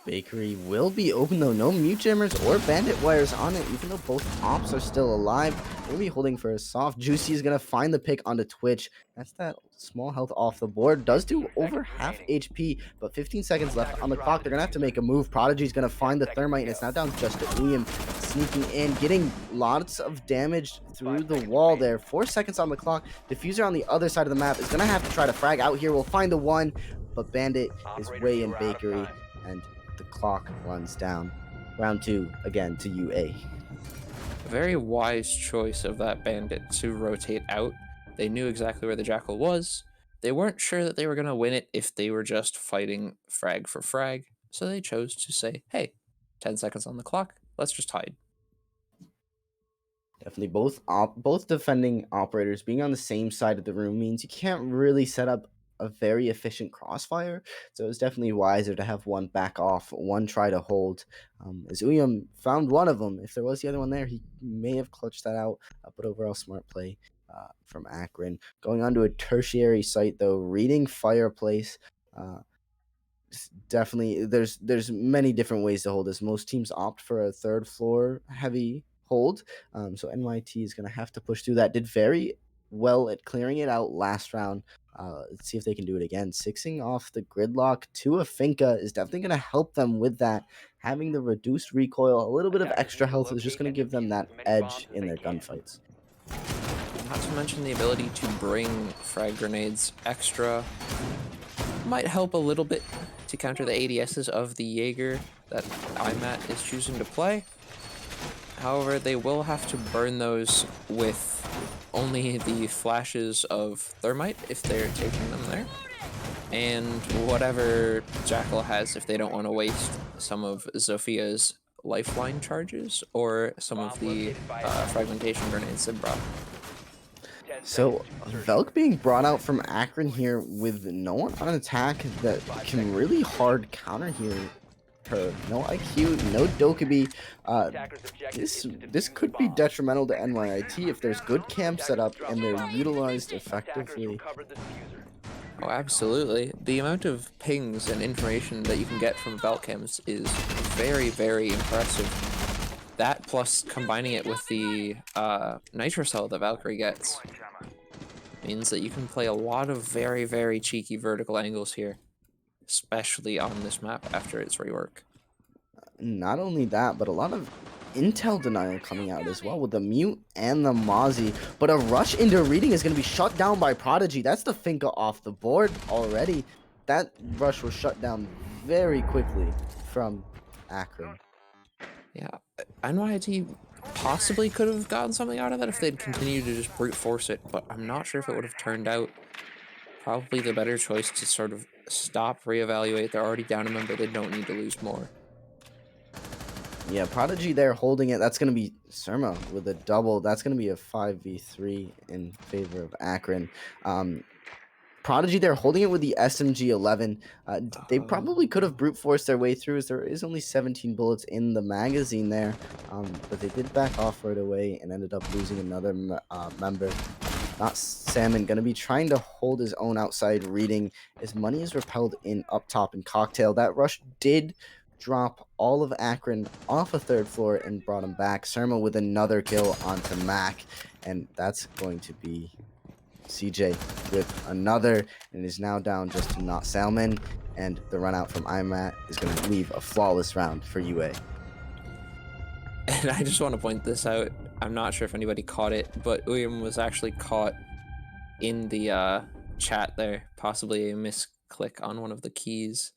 Bakery will be open though. No mute jammers or bandit wires on it, even though both ops are still alive. We'll be holding for a soft. Juicy is going to find the pick onto Twitch. That's that small health off the board. Does do over half HP, but 15 seconds left on the clock. They're going to have to make a move. Prodigy's going to find the thermite, and it's now down just to Uyum. Sneaking in, getting lots of damage through the wall there. 4 seconds on the clock. Diffuser on the other side of the map is going to have to try to frag out here. We'll find the one, but Bandit is way in Bakery, and the clock runs down. Round 2 again to UA. A very wise choice of that Bandit to rotate out. They knew exactly where the Jackal was. They weren't sure that they were going to win it if they were just fighting frag for frag, so they chose to say, hey, 10 seconds on the clock, let's just hide. Definitely both defending operators being on the same side of the room means you can't really set up a very efficient crossfire. So it's definitely wiser to have one back off, one try to hold. As Uyum found one of them. If there was the other one there, he may have clutched that out. But overall, smart play from Akron. Going on to a tertiary site, though, reading Fireplace. Definitely, there's many different ways to hold this. Most teams opt for a third floor heavy hold. So NYT is going to have to push through that. Did very well at clearing it out last round. Let's see if they can do it again. Sixing off the gridlock to a Finca is definitely going to help them with that. Having the reduced recoil, a little bit of extra health is just going to give them that edge in their gunfights. Not to mention the ability to bring frag grenades extra might help a little bit to counter the ADSs of the Jaeger that Imat is choosing to play. However, they will have to burn those with only the flashes of thermite if they're taking them there, and whatever Jackal has if they don't want to waste some of Zophia's lifeline charges or some of the fragmentation grenades they brought. So, Velk being brought out from Akron here with no one on attack that can really hard counter here. Her no IQ, no Dokkaebi. This could be detrimental to NYIT if there's good camp set up and they're utilized effectively. Oh, absolutely. The amount of pings and information that you can get from Velcams is very, very impressive. That plus combining it with the Nitro Cell that Valkyrie gets means that you can play a lot of very, very cheeky vertical angles here, especially on this map after its rework. Not only that, but a lot of intel denial coming out as well with the mute and the Mozzie. But a rush into reading is going to be shut down by Prodigy. That's the Finca off the board already. That rush was shut down very quickly from Akron. Yeah, NYT possibly could have gotten something out of that if they'd continued to just brute force it, but I'm not sure if it would have turned out. Probably the better choice to sort of stop, reevaluate. They're already down a member, they don't need to lose more. Yeah, Prodigy there holding it. That's going to be Surma with a double. That's going to be a 5v3 in favor of Akron. Prodigy there holding it with the SMG-11. They probably could have brute forced their way through as there is only 17 bullets in the magazine there. But they did back off right away and ended up losing another member. Not Salmon, going to be trying to hold his own outside reading as Money is repelled in up top and Cocktail. That rush did drop all of Akron off a third floor and brought him back. Surma with another kill onto Mac, and that's going to be CJ with another, and is now down just to not Salmon, and the run out from IMAT is going to leave a flawless round for UA. And I just want to point this out. I'm not sure if anybody caught it, but Uyam was actually caught in the chat there, possibly a misclick on one of the keys.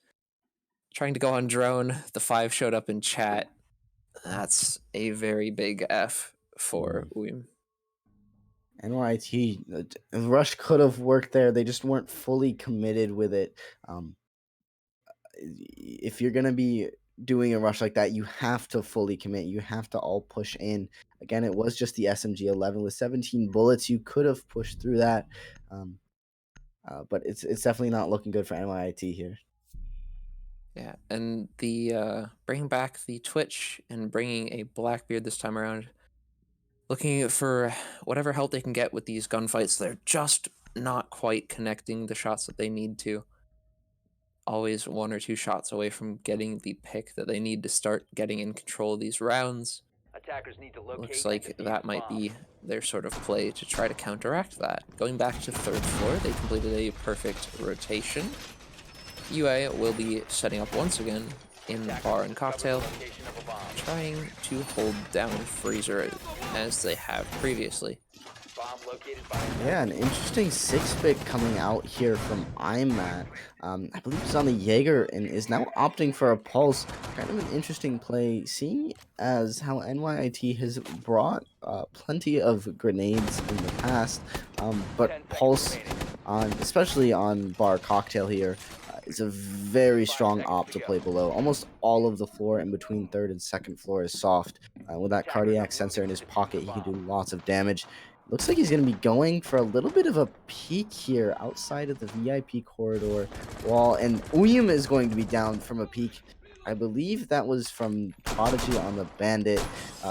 Trying to go on drone, the 5 showed up in chat. That's a very big F for Uyam. NYT, Rush could have worked there. They just weren't fully committed with it. If you're going to be doing a rush like that, you have to fully commit. You have to all push in. Again, it was just the SMG 11 with 17 bullets. You could have pushed through that. But it's definitely not looking good for NYT here. Yeah, and the bringing back the Twitch and bringing a Blackbeard this time around, looking for whatever help they can get with these gunfights. They're just not quite connecting the shots that they need to. Always 1 or 2 shots away from getting the pick that they need to start getting in control of these rounds. Attackers need to locate Looks and like defuse that the might bomb. be their sort of play to try to counteract that. Going back to 3rd floor, they completed a perfect rotation. UA will be setting up once again in bar and cocktail, Location of a bomb. trying to hold down Freezer as they have previously. Bomb located by Yeah, an interesting 6-pick coming out here from IMAT. I believe he's on the Jaeger and is now opting for a Pulse. Kind of an interesting play, seeing as how NYIT has brought plenty of grenades in the past. 10 But seconds Pulse, remaining. especially on bar cocktail here, is a very strong op to play below. Almost all of the floor in between 3rd and 2nd floor is soft. With that cardiac sensor in his pocket, he can do lots of damage. Looks like he's going to be going for a little bit of a peek here outside of the VIP corridor wall. And Uyam is going to be down from a peek. I believe that was from Prodigy on the Bandit.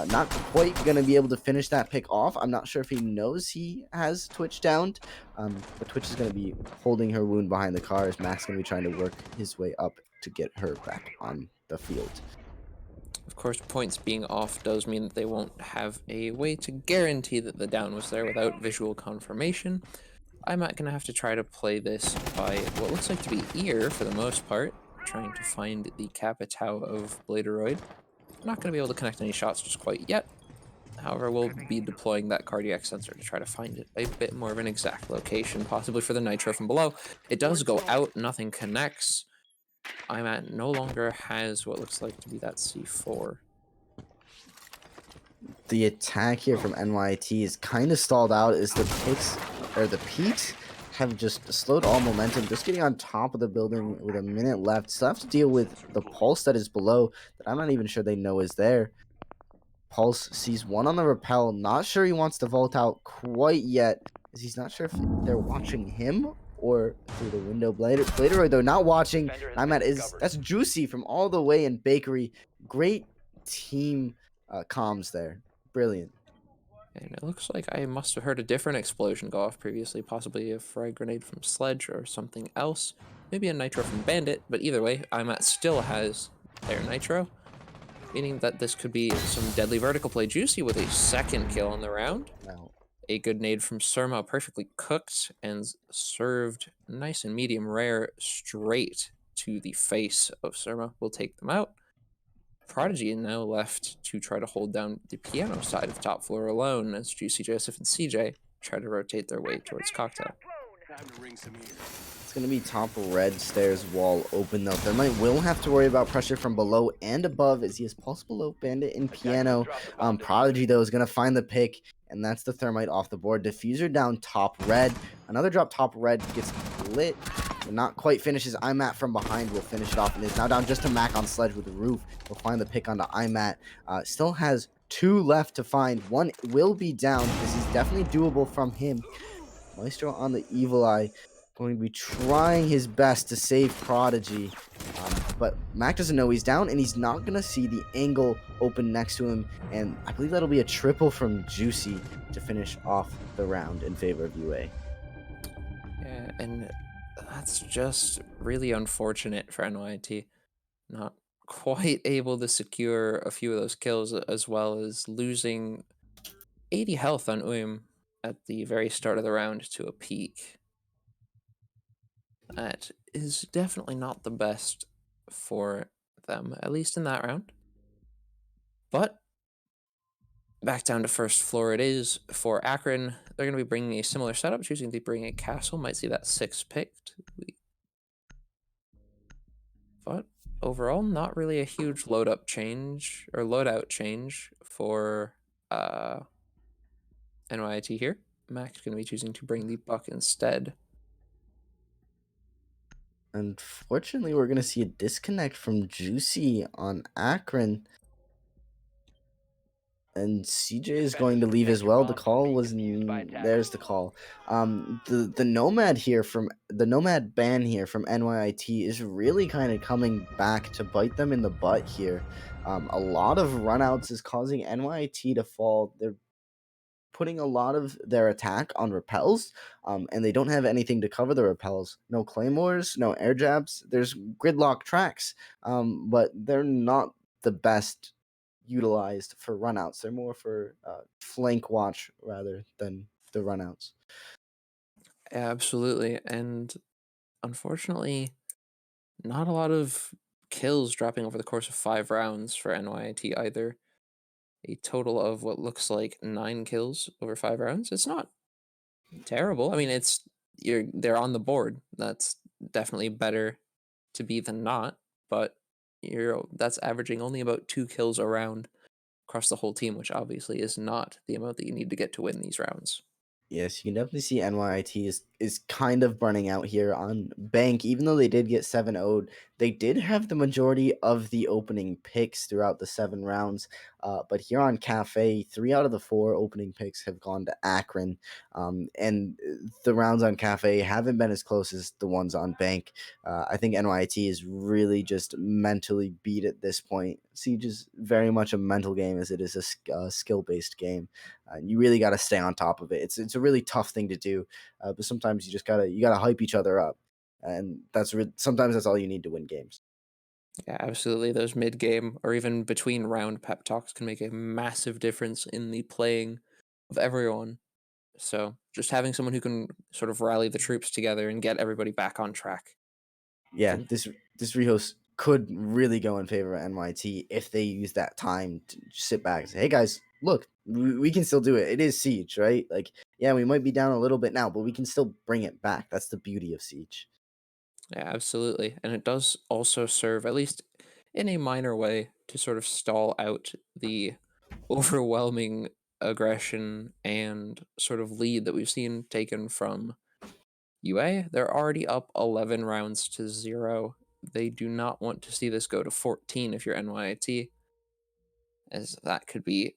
Not quite going to be able to finish that pick off. I'm not sure if he knows he has Twitch downed. But Twitch is going to be holding her wound behind the car as Mac's going to be trying to work his way up to get her back on the field. Of course, points being off does mean that they won't have a way to guarantee that the down was there without visual confirmation. I'm not going to have to try to play this by what looks like to be ear for the most part, trying to find the Capitao of Bladeroid. Not going to be able to connect any shots just quite yet. However, we'll be deploying that cardiac sensor to try to find it a bit more of an exact location, possibly for the nitro from below. It does go out, nothing connects. IMAT no longer has what looks like to be that C4. The attack here from NYT is kind of stalled out as the peaks have just slowed all momentum. Just getting on top of the building with a minute left. Still have to deal with the Pulse that is below that I'm not even sure they know is there. Pulse sees one on the rappel. Not sure he wants to vault out quite yet, as he's not sure if they're watching him or through the window. Bladeroid, though, not watching. That's Juicy from all the way in Bakery. Great team comms there. Brilliant. And it looks like I must have heard a different explosion go off previously, possibly a frag grenade from Sledge or something else. Maybe a nitro from Bandit, but either way, IMAT still has their nitro, meaning that this could be some deadly vertical play. Juicy with a 2nd kill on the round. Now, A good nade from Surma, perfectly cooked and served nice and medium rare straight to the face of Surma. We'll take them out. Prodigy now left to try to hold down the piano side of top floor alone as Juicy Joseph and CJ try to rotate their way towards Cocktail. it's going to be top red stairs wall open, though. Thermite will have to worry about pressure from below and above as he has Pulse below, Bandit, and Piano. Prodigy, though, is going to find the pick, and that's the Thermite off the board. Diffuser down top red. Another drop top red gets lit. But not quite finishes. IMAT from behind will finish it off, and is now down just to Mac on Sledge with the roof. He'll find the pick onto IMAT. Still has 2 left to find. 1 will be down. This is definitely doable from him. Maestro on the Evil Eye, going to be trying his best to save Prodigy. But Mac doesn't know he's down, and he's not going to see the angle open next to him. And I believe that'll be a triple from Juicy to finish off the round in favor of UA. Yeah, and that's just really unfortunate for NYT. Not quite able to secure a few of those kills, as well as losing 80 health on at the very start of the round to a peak. That is definitely not the best for them, at least in that round. But back down to first floor it is for Akron. They're going to be bringing a similar setup, choosing to bring a castle. Might see that 6 picked. But overall, not really a huge loadout change for NYIT here. Mac's going to be choosing to bring the Buck instead. Unfortunately, we're going to see a disconnect from Juicy on Akron. And CJ is going to leave as well. The call was there's the call. The Nomad here from the Nomad ban here from NYIT is really kind of coming back to bite them in the butt here. A lot of runouts is causing NYIT to fall. They're putting a lot of their attack on repels, and they don't have anything to cover the repels. No claymores, no air jabs. There's gridlock tracks, but they're not the best utilized for runouts. They're more for flank watch rather than the runouts. Absolutely, and unfortunately, not a lot of kills dropping over the course of 5 rounds for NYIT either. A total of what looks like 9 kills over 5 rounds. It's not terrible. I mean, they're on the board. That's definitely better to be than not, but that's averaging only about 2 kills a round across the whole team, which obviously is not the amount that you need to get to win these rounds. Yes, you can definitely see NYIT is kind of burning out here on Bank. Even though they did get 7-0'd, they did have the majority of the opening picks throughout the 7 rounds. But here on Cafe, 3 out of the 4 opening picks have gone to Akron. And the rounds on Cafe haven't been as close as the ones on Bank. I think NYIT is really just mentally beat at this point. Siege is very much a mental game as it is a skill-based game. You really got to stay on top of it. It's a really tough thing to do, but sometimes you gotta hype each other up, and sometimes that's all you need to win games. Yeah, absolutely. Those mid game or even between round pep talks can make a massive difference in the playing of everyone. So just having someone who can sort of rally the troops together and get everybody back on track. Yeah, Can, this rehost could really go in favor of NYT if they use that time to sit back and say, "Hey guys, look, we can still do it. It is Siege, right? Like, yeah, we might be down a little bit now, but we can still bring it back. That's the beauty of Siege." yeah, absolutely. And it does also serve, at least in a minor way, to sort of stall out the overwhelming aggression and sort of lead that we've seen taken from UA. They're already up 11 rounds to 0. They do not want to see this go to 14 if you're NYIT, as that could be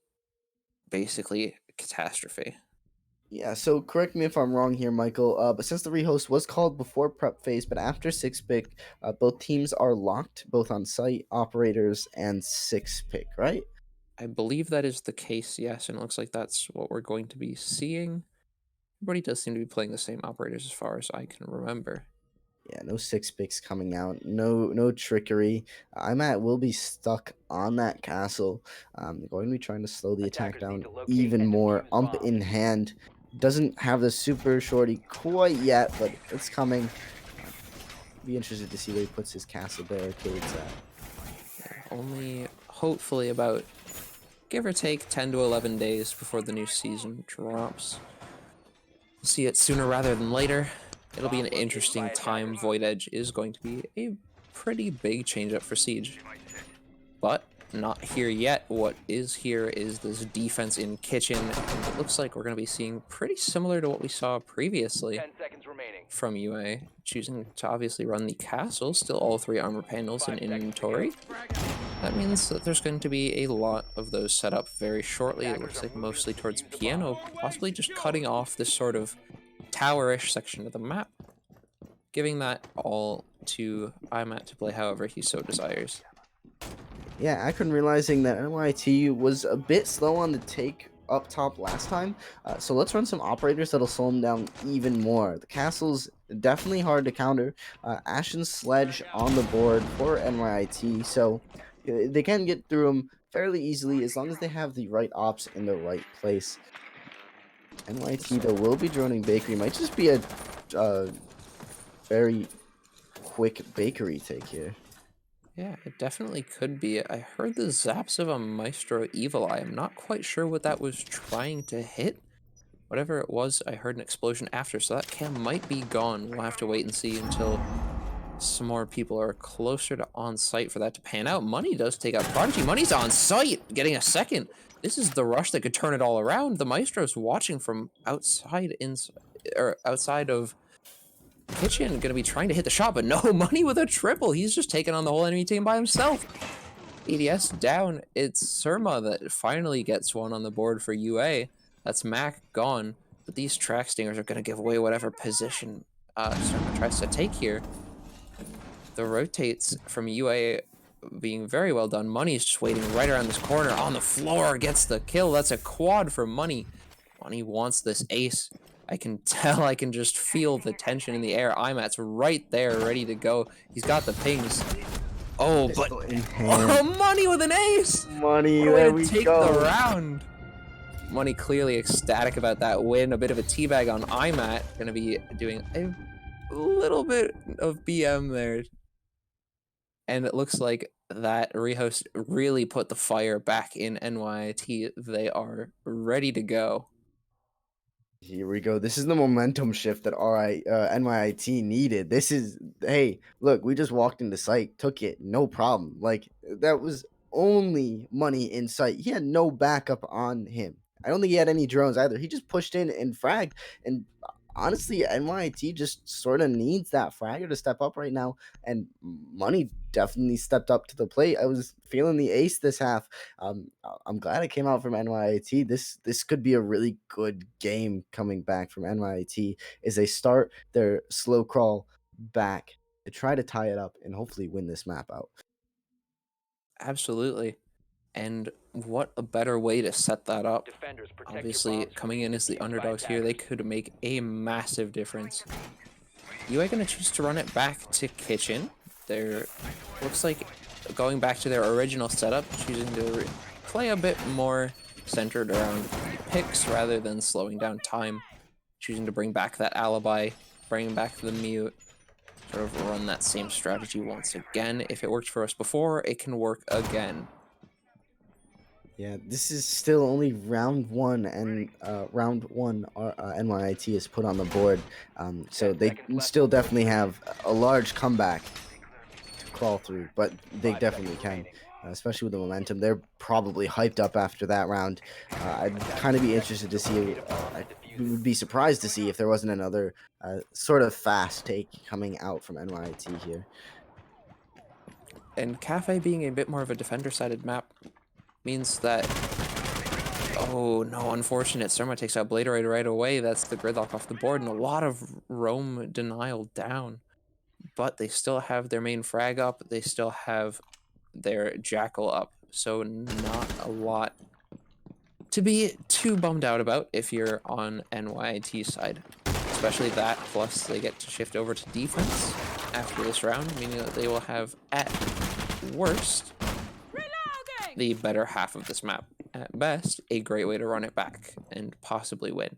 basically a catastrophe. Yeah, so correct me if I'm wrong here, Michael. But since the rehost was called before prep phase, but after 6 pick, both teams are locked, both on site, operators, and 6 pick, right? I believe that is the case, yes, and it looks like that's what we're going to be seeing. Everybody does seem to be playing the same operators as far as I can remember. Yeah, no 6 picks coming out. No trickery. IMAT will be stuck on that castle. They're going to be trying to slow the attack Attackers need down to locate even and more. defuse Ump bombs. in hand. Doesn't have the super shorty quite yet, but it's coming. Be interested to see where he puts his castle barricades at. Yeah, only hopefully about, give or take, 10 to 11 days before the new season drops. We'll see it sooner rather than later. It'll be an interesting time. Void Edge is going to be a pretty big change up for Siege. But not here yet. What is here is this defense in kitchen, and it looks like we're going to be seeing pretty similar to what we saw previously 10 seconds remaining. from UA, choosing to obviously run the castle, still all 3 armor panels in 5 seconds to inventory. go. That means that there's going to be a lot of those set up very shortly. It Attackers looks are like moving mostly to towards defuse the piano, bomb. possibly just cutting off this sort of towerish section of the map, giving that all to IMAT to play however he so desires. Yeah, Akron realizing that NYT was a bit slow on the take up top last time. So let's run some operators that'll slow them down even more. The castle's definitely hard to counter. Ashen's Sledge on the board for NYIT, so they can get through them fairly easily as long as they have the right ops in the right place. NYT though will be droning bakery. Might just be a very quick bakery take here. Yeah, it definitely could be. I heard the zaps of a Maestro Evil Eye. I'm not quite sure what that was trying to hit. Whatever it was, I heard an explosion after, so that cam might be gone. We'll have to wait and see until some more people are closer to on site for that to pan out. Money does take out Prodigy. Money's on site, getting a second. This is the rush that could turn it all around. The Maestro's watching from outside outside of Kitchen, gonna be trying to hit the shot, but no, Money with a triple. He's just taking on the whole enemy team by himself. ADS down. It's Surma that finally gets one on the board for UA. That's Mac gone, but these track stingers are gonna give away whatever position Surma tries to take here. The rotates from UA being very well done. Money's just waiting right around this corner on the floor, gets the kill. That's a quad for Money. Money wants this ace. I can tell, I can just feel the tension in the air. IMAT's right there, ready to go. He's got the pings. Oh, but oh, Money with an ace! Money, What a way there to we take go. the round. Money clearly ecstatic about that win. A bit of a teabag on IMAT. Gonna be doing a little bit of BM there. And it looks like that rehost really put the fire back in NYT. They are ready to go. Here we go. This is the momentum shift that NYIT needed. This is, hey, look, we just walked into sight, took it, no problem. Like, that was only Money in sight. He had no backup on him. I don't think he had any drones either. He just pushed in and fragged. And honestly, NYIT just sort of needs that fragger to step up right now. And Money definitely stepped up to the plate. I was feeling the ace this half. I'm glad it came out from NYIT. This could be a really good game coming back from NYIT as they start their slow crawl back to try to tie it up and hopefully win this map out. Absolutely. And what a better way to set that up. Defenders, protect your Obviously, bombs from coming in as the being used by underdogs here, they attackers. could make a massive difference. UA gonna choose to run it back to Kitchen. They're, looks like, going back to their original setup, choosing to play a bit more centered around picks rather than slowing down time. Choosing to bring back that alibi, bring back the mute, sort of run that same strategy once again. If it worked for us before, it can work again. Yeah, this is still only round one, and NYIT is put on the board. So they still definitely have a large comeback to crawl through, but they definitely can, especially with the momentum. They're probably hyped up after that round. I'd kind of be interested to see. I would be surprised to see if there wasn't another sort of fast take coming out from NYIT here. And Cafe being a bit more of a defender-sided map means that, oh no, unfortunate. Surma takes out Blade Rider right away. That's the gridlock off the board, and a lot of roam denial down. But they still have their main frag up. They still have their Jackal up. So not a lot to be too bummed out about if you're on NYIT's side. Especially that, plus they get to shift over to defense after this round, meaning that they will have, at worst, the better half of this map. At best, a great way to run it back and possibly win.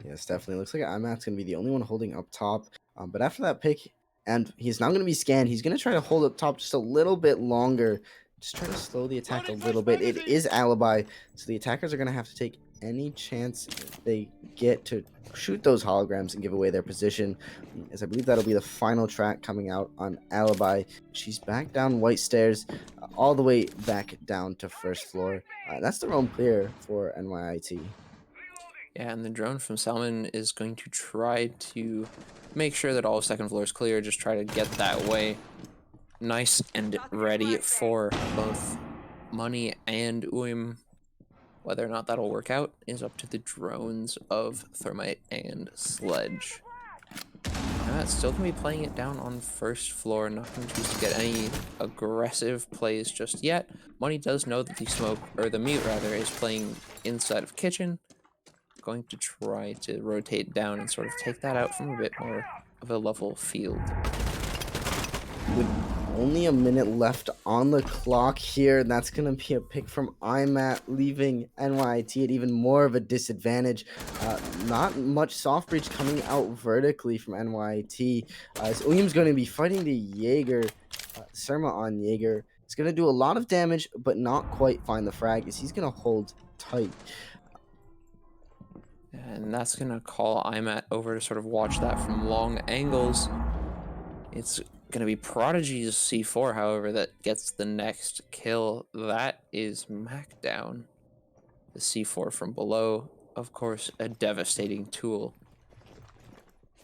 Yes, definitely. Looks like IMAT's going to be the only one holding up top. But after that pick, and he's not going to be scanned, he's going to try to hold up top just a little bit longer. Just try to slow the attack a little bit. It is alibi, so the attackers are going to have to take any chance they get to shoot those holograms and give away their position, as I believe that'll be the final track coming out on alibi. She's back down white stairs, all the way back down to first floor. That's the roam clear for NYIT. Yeah, and the drone from Salmon is going to try to make sure that all second floor is clear, just try to get that way nice and ready for both Money and Uim. Whether or not that'll work out is up to the drones of Thermite and Sledge. IMAT still going to be playing it down on first floor, not going to choose to get any aggressive plays just yet. Money does know that the smoke, or the mute rather, is playing inside of kitchen. Going to try to rotate down and sort of take that out from a bit more of a level field. With only a minute left on the clock here, and that's going to be a pick from IMAT, leaving NYT at even more of a disadvantage. Not much soft breach coming out vertically from NYT. As William's going to be fighting the Jaeger, Surma on Jaeger. It's going to do a lot of damage, but not quite find the frag, as he's going to hold tight. And that's going to call IMAT over to sort of watch that from long angles. It's going to be Prodigy's C4, however, that gets the next kill. That is Mac down. The C4 from below, of course, a devastating tool.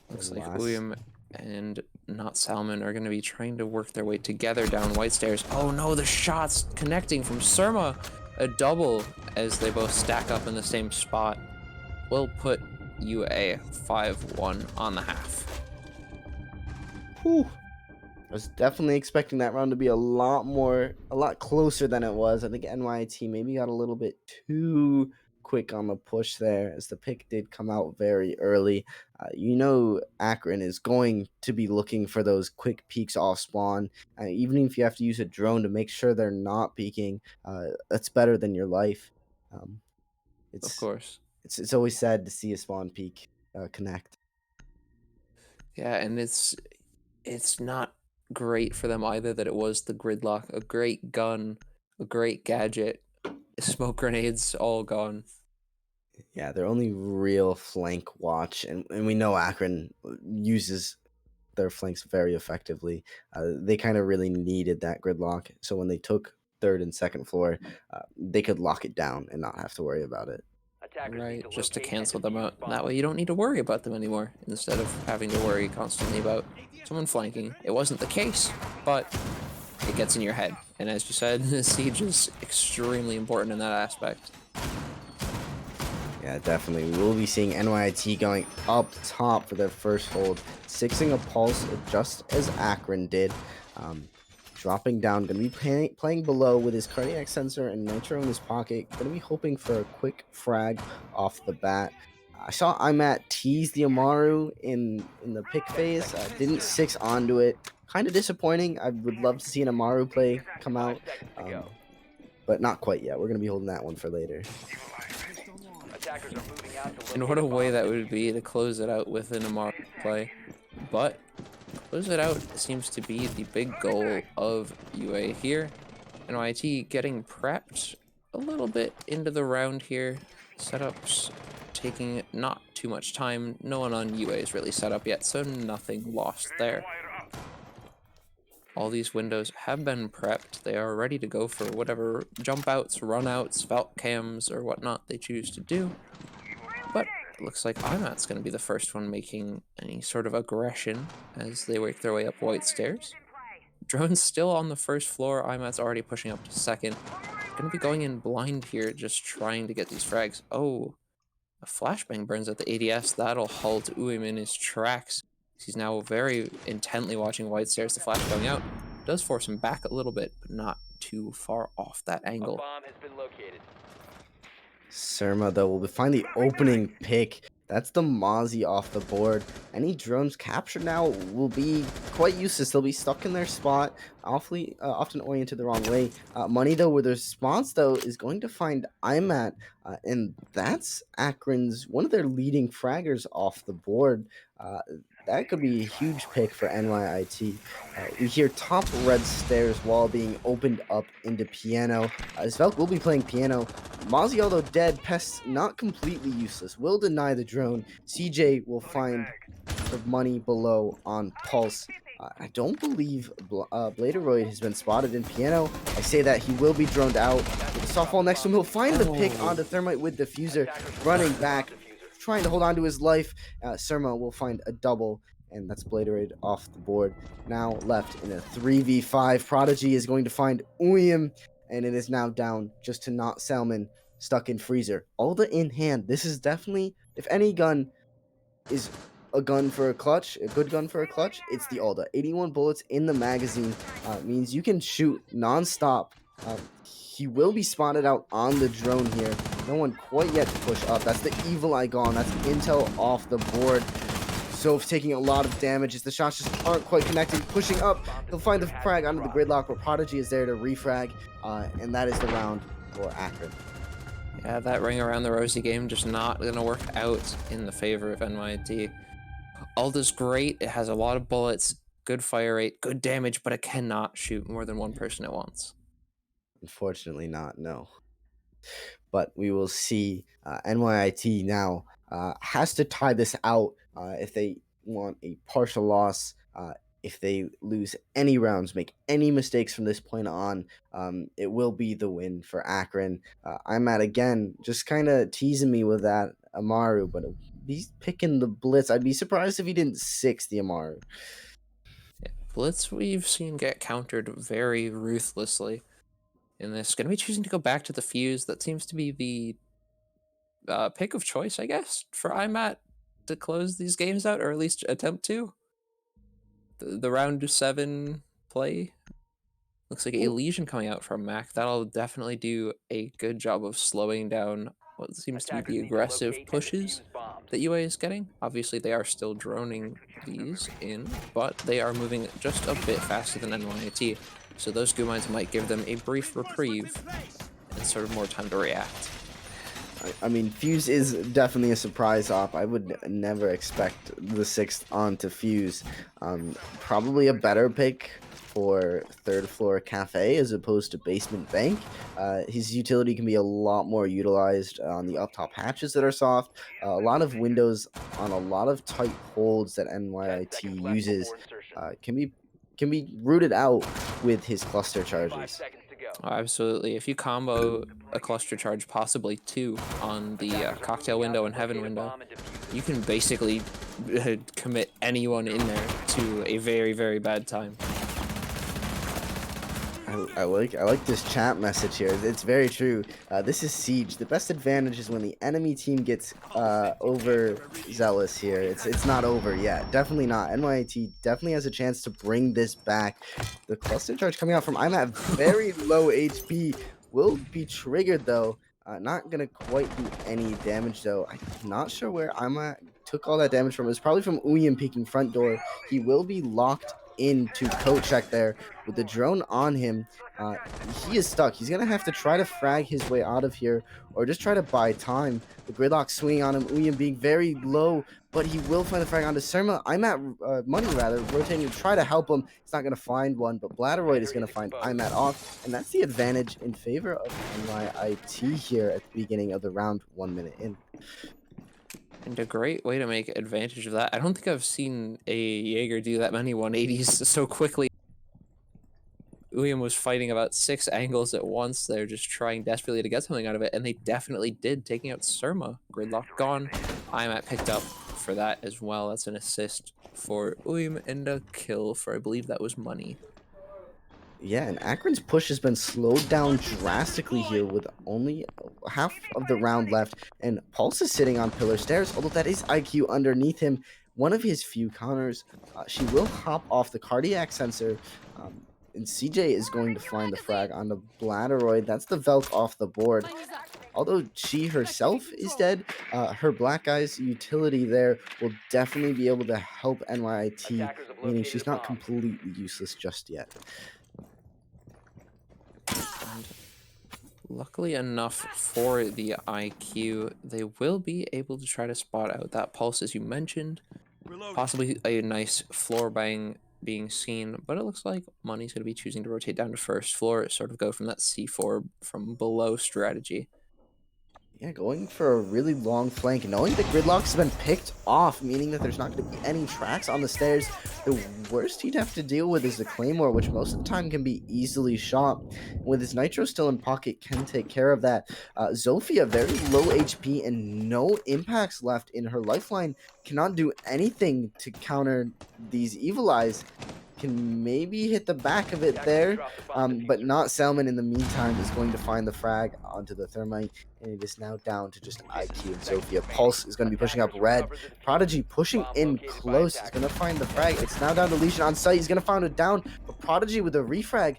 Looks like Uyum and Not Salmon are going to be trying to work their way together down White Stairs. Oh no, the shots connecting from Surma. A double as they both stack up in the same spot. Will put UA 5-1 on the half. Whew. I was definitely expecting that round to be a lot closer than it was. I think NYT maybe got a little bit too quick on the push there, as the pick did come out very early. Akron is going to be looking for those quick peeks off spawn. Even if you have to use a drone to make sure they're not peeking, that's better than your life. Of course. It's always sad to see a spawn peek connect. Yeah, and it's not great for them either that it was the gridlock. A great gun, a great gadget, smoke grenades, all gone. Yeah, their only real flank watch, and we know Akron uses their flanks very effectively. They kind of really needed that gridlock, so when they took third and second floor, they could lock it down and not have to worry about it. Right, just to cancel them out. That way you don't need to worry about them anymore, instead of having to worry constantly about someone flanking. It wasn't the case, but it gets in your head. And as you said, Siege is extremely important in that aspect. Yeah, definitely. We will be seeing NYT going up top for their first hold, sixing a pulse just as Akron did. Dropping down, going to be playing below with his cardiac sensor and nitro in his pocket. Going to be hoping for a quick frag off the bat. I saw IMAT tease the Amaru in the pick phase. Didn't 6 onto it. Kind of disappointing. I would love to see an Amaru play come out, but not quite yet. We're going to be holding that one for later. And what a way that would be to close it out with an Amaru play. But close it out seems to be the big goal of UA here. NYT getting prepped a little bit into the round here. Setups taking not too much time. No one on UA is really set up yet, so nothing lost there. All these windows have been prepped. They are ready to go for whatever jump outs, run outs, Valk cams, or whatnot they choose to do. But it looks like IMAT's going to be the first one making any sort of aggression as they work their way up White Stairs. Drone's still on the first floor. IMAT's already pushing up to second. Going to be going in blind here, just trying to get these frags. Oh, a flashbang burns at the ADS. That'll halt Uim in his tracks. He's now very intently watching White Stairs. The flash going out does force him back a little bit, but not too far off that angle. A bomb has been located. Surma, though, will find the opening pick. That's the Mozzie off the board. Any drones captured now will be quite useless. They'll be stuck in their spot, often oriented the wrong way. Money, though, with their response, though, is going to find IMAT, and that's Akron's, one of their leading fraggers off the board. That could be a huge pick for NYIT. We hear top red stairs wall being opened up into piano. Svelk will be playing piano. Mozzie, although dead, Pest not completely useless, will deny the drone. CJ will find the money below on Pulse. I don't believe Bladeroid has been spotted in piano. I say that he will be droned out. With the softball next to him, he'll find the pick onto Thermite with Diffuser, running back, trying to hold on to his life. Surma will find a double, and that's Bladeroid off the board. Now left in a 3v5. Prodigy is going to find Uyum, and it is now down just to Not Salmon, stuck in Freezer. All the in hand. This is definitely, if any gun is a gun for a clutch, a good gun for a clutch, it's the Alda. 81 bullets in the magazine means you can shoot nonstop. He will be spotted out on the drone here. No one quite yet to push up. That's the Evil Eye gone. That's intel off the board. Soph taking a lot of damage as the shots just aren't quite connecting. Pushing up, he'll find the frag under the gridlock where Prodigy is there to refrag, and that is the round for Akron. Yeah, that ring around the rosy game just not going to work out in the favor of NYT. Alda's great. It has a lot of bullets, good fire rate, good damage, but it cannot shoot more than one person at once. Unfortunately not, no. But we will see. NYIT now has to tie this out if they want a partial loss. If they lose any rounds, make any mistakes from this point on, it will be the win for Akron. I'm at, again, just kind of teasing me with that Amaru, but he's picking the blitz. I'd be surprised if he didn't 6 the Amaru. Yeah, blitz we've seen get countered very ruthlessly in this. Going to be choosing to go back to the fuse. That seems to be the pick of choice, I guess, for IMAT to close these games out, or at least attempt to. The round 7 play looks like a Legion coming out from Mac. That'll definitely do a good job of slowing down what seems to be the aggressive pushes that UA is getting. Obviously, they are still droning these in, but they are moving just a bit faster than NYT, so those goo mines might give them a brief reprieve and sort of more time to react. I mean, Fuse is definitely a surprise op. I would never expect the 6th on to Fuse. Probably a better pick for third floor cafe as opposed to basement bank. His utility can be a lot more utilized on the up top hatches that are soft. A lot of windows on a lot of tight holds that NYIT uses can be rooted out with his cluster charges. Oh, absolutely. If you combo a cluster charge, possibly 2, on the cocktail window and heaven window, you can basically commit anyone in there to a very, very bad time. I like this chat message here. It's very true. This is Siege. The best advantage is when the enemy team gets overzealous here. It's not over yet. Definitely not. NYT definitely has a chance to bring this back. The cluster charge coming out from I'm at very low HP will be triggered though. Not gonna quite do any damage though. I'm not sure where I'm at took all that damage from. It's probably from Uyam peeking front door. He will be locked into coat check there with the drone on him. He is stuck. He's gonna have to try to frag his way out of here or just try to buy time. The gridlock swinging on him, Uyam being very low, but he will find the frag onto Surma. I'm at money rather rotating to try to help him. He's not gonna find one, but Bladderoid is gonna find I'm at off, and that's the advantage in favor of NYIT here at the beginning of the round, 1 minute in. And a great way to make advantage of that. I don't think I've seen a Jaeger do that many 180s so quickly. Uyam was fighting about 6 angles at once. They're just trying desperately to get something out of it, and they definitely did, taking out Surma. Gridlock gone. IMAT picked up for that as well. That's an assist for Uyam and a kill for, I believe that was money. Yeah, and Akron's push has been slowed down drastically here with only half of the round left. And Pulse is sitting on pillar stairs, although that is IQ underneath him. One of his few counters. She will hop off the cardiac sensor. And CJ is going to find the frag on the Bladderoid. That's the Velk off the board. Although she herself is dead, her Black Eyes utility there will definitely be able to help NYIT, meaning she's not completely useless just yet. And luckily enough for the IQ, they will be able to try to spot out that pulse, as you mentioned. Possibly a nice floor bang being seen, but it looks like Money's going to be choosing to rotate down to first floor, sort of go from that C4 from below strategy. Yeah, going for a really long flank, knowing the gridlock's have been picked off, meaning that there's not going to be any tracks on the stairs. The worst he'd have to deal with is the Claymore, which most of the time can be easily shot. With his Nitro still in pocket, can take care of that. Zofia, very low HP and no impacts left in her lifeline, cannot do anything to counter these Evil Eyes. can maybe hit the back of it there, but not Salmon in the meantime is going to find the frag onto the Thermite, and it is now down to just IQ and Zofia. Pulse is going to be pushing up red. Prodigy pushing in close. He's going to find the frag. It's now down to Legion on site. He's going to find it down, but Prodigy with a refrag.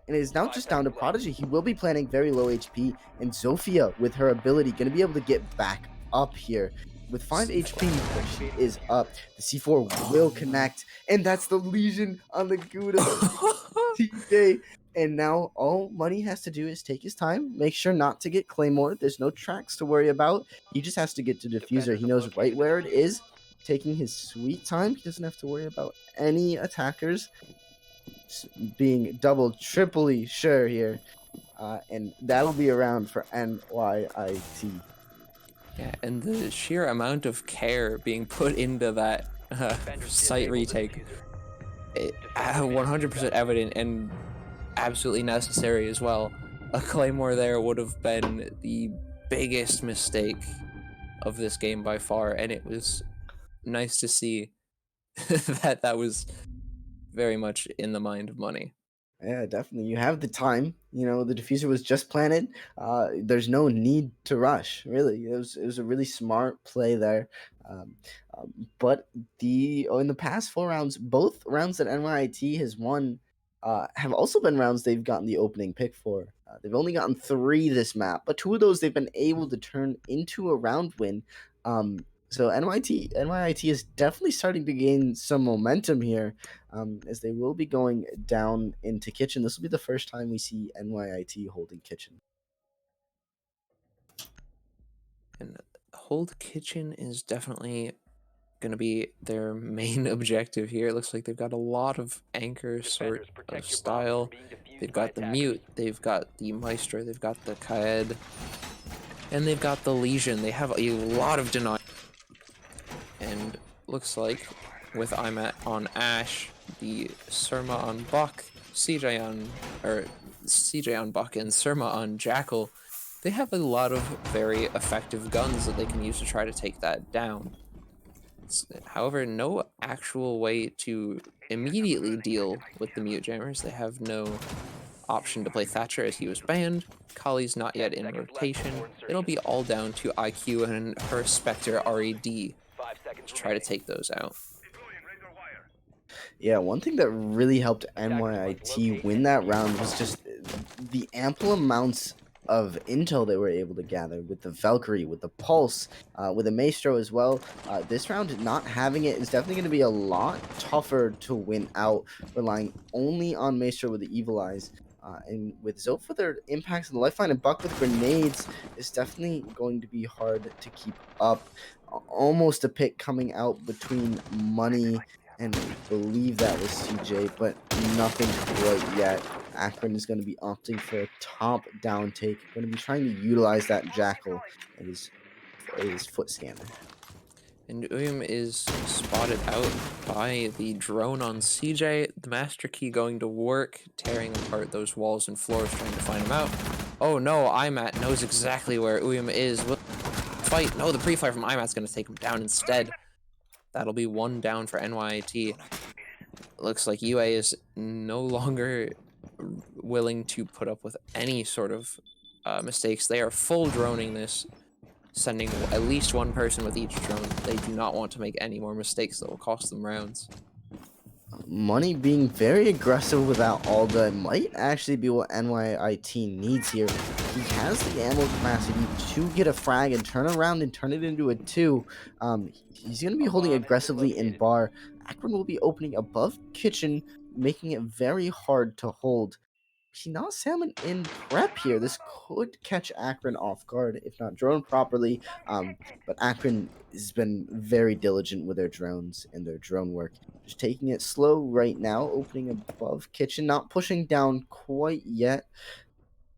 And it is now just down to Prodigy. He will be planning very low HP, and Zofia, with her ability, going to be able to get back up here. With 5 HP, but she is up. The C4 will connect, and that's the Legion on the Gouda TJ. And now all Money has to do is take his time, make sure not to get Claymore. There's no tracks to worry about. He just has to get to Diffuser. He knows right where it is, taking his sweet time. He doesn't have to worry about any attackers. Being double, triply sure here. And that'll be around for NYIT. Yeah, and the sheer amount of care being put into that site retake, 100% evident and absolutely necessary as well. A Claymore there would have been the biggest mistake of this game by far, and it was nice to see that was very much in the mind of Money. Yeah, definitely. You have the time. You know, the diffuser was just planted. There's no need to rush. Really, it was a really smart play there. Um, but in the past 4 rounds, both rounds that NYIT has won have also been rounds they've gotten the opening pick for. They've only gotten 3 this map, but 2 of those they've been able to turn into a round win. So NYIT is definitely starting to gain some momentum here, as they will be going down into Kitchen. This will be the first time we see NYIT holding Kitchen. And hold Kitchen is definitely going to be their main objective here. It looks like they've got a lot of anchor sort of style. They've got the Mute, they've got the Maestro, they've got the Kaed, and they've got the Legion. They have a lot of denial. And looks like with IMAT on Ash, the Surma on Buck, CJ on Buck, and Surma on Jackal, they have a lot of very effective guns that they can use to try to take that down. However, no actual way to immediately deal with the Mute Jammers. They have no option to play Thatcher as he was banned. Kali's not yet in rotation. It'll be all down to IQ and her Spectre RED to try to take those out. Yeah, one thing that really helped NYIT win that round was just the ample amounts of intel they were able to gather with the Valkyrie, with the Pulse, with the Maestro as well. This round, not having it is definitely going to be a lot tougher to win out, relying only on Maestro with the Evil Eyes. And with Zope for their impacts in the lifeline and Buck with grenades, is definitely going to be hard to keep up. Almost a pick coming out between Money and I believe that was CJ, but nothing quite yet. Akron is going to be opting for a top-down take. Going to be trying to utilize that Jackal and his foot scanner. And is spotted out by the drone on CJ. The Master Key going to work, tearing apart those walls and floors, trying to find him out. Oh no, IMAT knows exactly where is. Fight. No, the pre-fire from IMAT's going to take him down instead. That'll be 1 down for NYIT. Looks like UA is no longer willing to put up with any sort of mistakes. They are full droning this, sending at least 1 person with each drone. They do not want to make any more mistakes that will cost them rounds. Money being very aggressive without Alda might actually be what NYIT needs here. He has the ammo capacity to get a frag and turn around and turn it into a 2. He's going to be holding aggressively in bar. Akron will be opening above Kitchen, making it very hard to hold. See, not Salmon in prep here. This could catch Akron off guard if not drone properly. But Akron has been very diligent with their drones and their drone work. Just taking it slow right now, opening above Kitchen, not pushing down quite yet.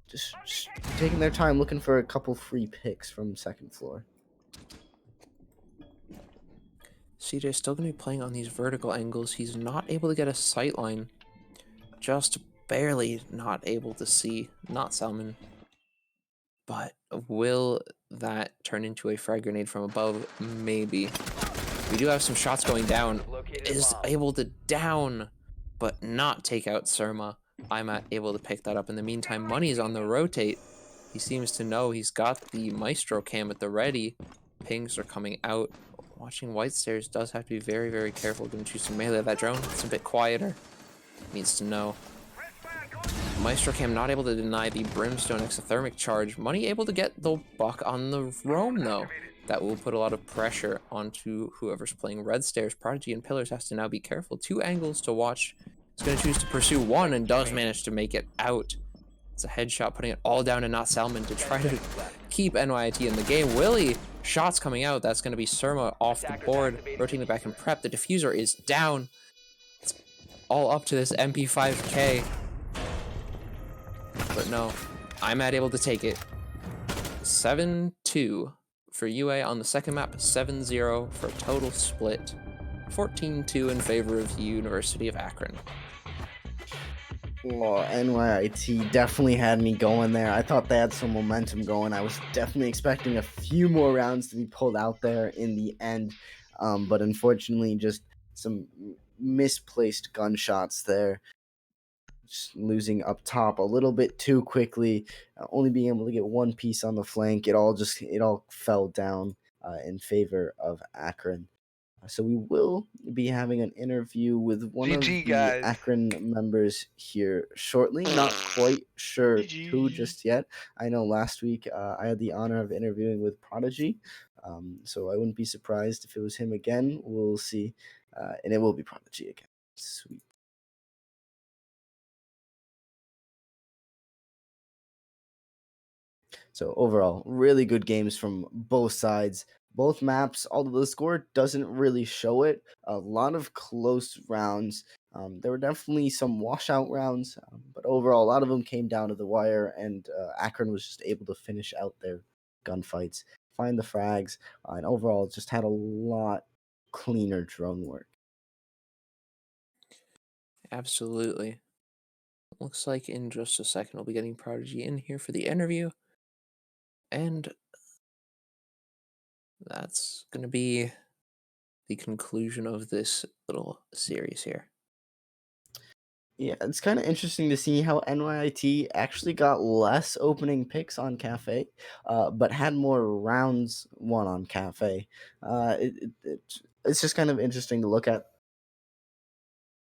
Just taking their time, looking for a couple free picks from second floor. CJ still going to be playing on these vertical angles. He's not able to get a sight line. Just barely not able to see. Not Salmon. But will that turn into a frag grenade from above? Maybe. We do have some shots going down. Is able to down but not take out Surma. I'm able to pick that up. In the meantime, Money's on the rotate. He seems to know he's got the Maestro cam at the ready. Pings are coming out. Watching White Stairs does have to be very, very careful. Going to choose to melee that drone. It's a bit quieter. Needs to know. Maestro cam not able to deny the Brimstone exothermic charge. Money able to get the buck on the roam though. That will put a lot of pressure onto whoever's playing Red Stairs. Prodigy and Pillars has to now be careful. 2 angles to watch. He's going to choose to pursue one and does manage to make it out. It's a headshot, putting it all down to Not Salmon to try to keep NYIT in the game. Willie, shots coming out. That's going to be Surma off the board. Rotating back in prep. The diffuser is down. It's all up to this MP5K. But no, I'm able to take it. 7-2 for UA on the second map, 7-0 for a total split. 14-2 in favor of the University of Akron. Well, NYIT definitely had me going there. I thought they had some momentum going. I was definitely expecting a few more rounds to be pulled out there in the end. But unfortunately, just some misplaced gunshots there. Just losing up top a little bit too quickly, only being able to get one piece on the flank. It all fell down in favor of Akron. So we will be having an interview with one of GG, the guys. Akron members here shortly. Not quite sure who GG. just yet. I know last week I had the honor of interviewing with Prodigy, so I wouldn't be surprised if it was him again. We'll see, and it will be Prodigy again. Sweet. So overall, really good games from both sides. Both maps, although the score doesn't really show it, a lot of close rounds. There were definitely some washout rounds, but overall, a lot of them came down to the wire, and Akron was just able to finish out their gunfights, find the frags, and overall, just had a lot cleaner drone work. Absolutely. Looks like in just a second we'll be getting Prodigy in here for the interview. And that's going to be the conclusion of this little series here. Yeah, it's kind of interesting to see how NYIT actually got less opening picks on Cafe, but had more rounds won on Cafe. It's just kind of interesting to look at.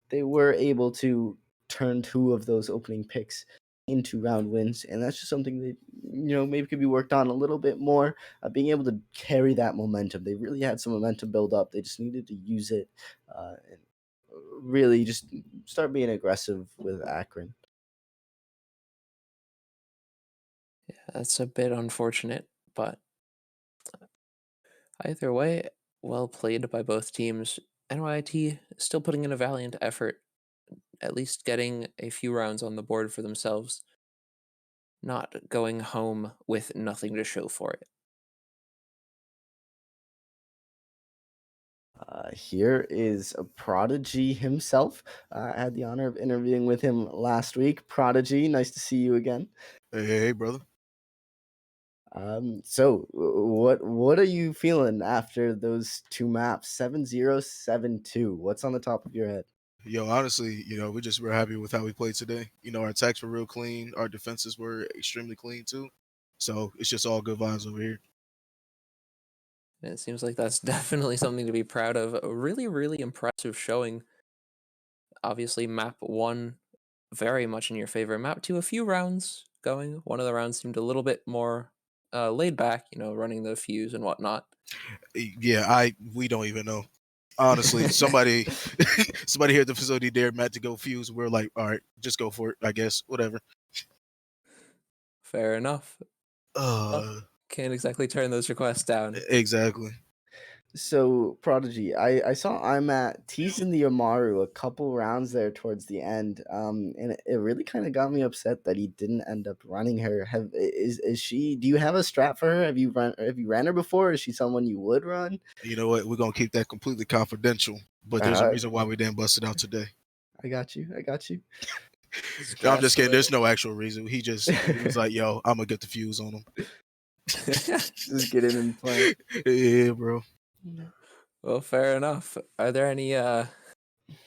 They were able to turn 2 of those opening picks into round wins, and that's just something that maybe could be worked on a little bit more. Being able to carry that momentum, they really had some momentum build up. They just needed to use it, and really just start being aggressive with Akron. Yeah, that's a bit unfortunate, but either way, well played by both teams. NYIT still putting in a valiant effort, at least getting a few rounds on the board for themselves, not going home with nothing to show for it. Here is a Prodigy himself. I had the honor of interviewing with him last week. Prodigy, nice to see you again. Hey, brother. So what are you feeling after those 2 maps? 7-0, 7-2. What's on the top of your head? Yo, honestly, we're happy with how we played today. Our attacks were real clean. Our defenses were extremely clean too. So it's just all good vibes over here. And it seems like that's definitely something to be proud of. A really, really impressive showing. Obviously, map 1 very much in your favor. Map 2, a few rounds going. One of the rounds seemed a little bit more laid back, running the fuse and whatnot. Yeah, we don't even know. Honestly, somebody here at the facility dared Matt to go fuse. We're like, all right, just go for it, I guess. Whatever. Fair enough. Can't exactly turn those requests down. Exactly. So, Prodigy, I saw I'm at teasing the Amaru a couple rounds there towards the end, and it really kind of got me upset that he didn't end up running her. Is she? Do you have a strat for her? Have you ran her before? Is she someone you would run? You know what? We're gonna keep that completely confidential. But there's a reason why we didn't bust it out today. I got you. No, I'm just kidding. There's no actual reason. He was like, yo, I'm gonna get the fuse on him. Just get in and play. Yeah, bro. Well, fair enough. Are there any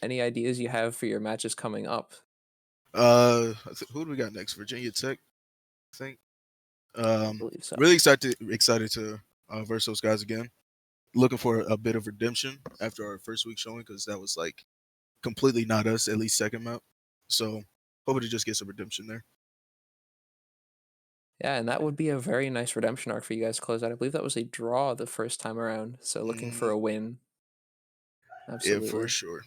any ideas you have for your matches coming up? Who do we got next? Virginia Tech, I think. I believe so. Really excited to verse those guys again. Looking for a bit of redemption after our first week showing because that was like completely not us, at least second map. So hoping to just get some redemption there. Yeah, and that would be a very nice redemption arc for you guys to close out. I believe that was a draw the first time around, so looking for Mhm. a win. Yeah, for Absolutely. sure.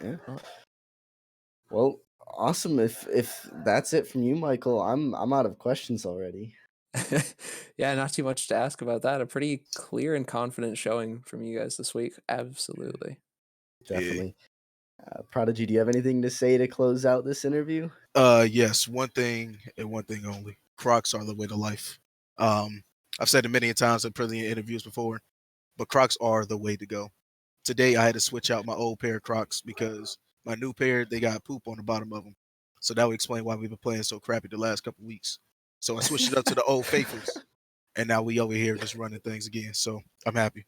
Yeah. Oh. Well, awesome. If that's it from you, Michael, I'm out of questions already. Yeah, not too much to ask about that. A pretty clear and confident showing from you guys this week. Absolutely. Yeah. Definitely. Prodigy, do you have anything to say to close out this interview? Yes, one thing and one thing only. Crocs are the way to life. I've said it many times in plenty of interviews before, but Crocs are the way to go. Today I had to switch out my old pair of Crocs because my new pair they got poop on the bottom of them. So that would explain why we've been playing so crappy the last couple weeks. So I switched it up to the old faithfuls, and now we over here just running things again. So I'm happy.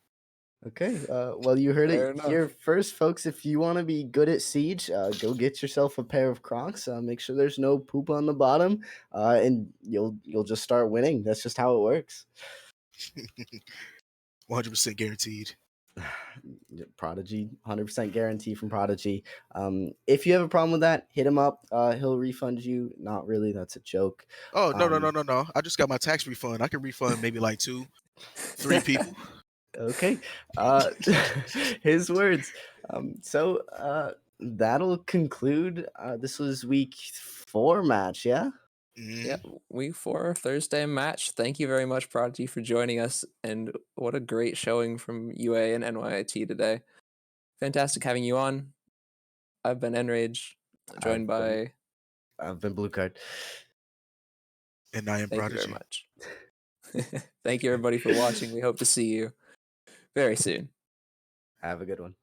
Okay. Well, you heard Fair it here enough. first, folks. If you want to be good at Siege, go get yourself a pair of Crocs. Make sure there's no poop on the bottom, and you'll just start winning. That's just how it works. 100% guaranteed. Prodigy, 100% guarantee from Prodigy. If you have a problem with that, hit him up. He'll refund you. Not really. That's a joke. Oh no no no Um, no no! I just got my tax refund. I can refund maybe like 2, 3 people. Okay. His words. That'll conclude. This was week 4 match, yeah? Yeah, Mhm. week 4, Thursday match. Thank you very much, Prodigy, for joining us. And what a great showing from UA and NYIT today. Fantastic having you on. I've been Enrage, joined I've been by. I've been Blue Card. And I am Thank you very Prodigy. much. Thank you, everybody, for watching. We hope to see you very soon. Have a good one.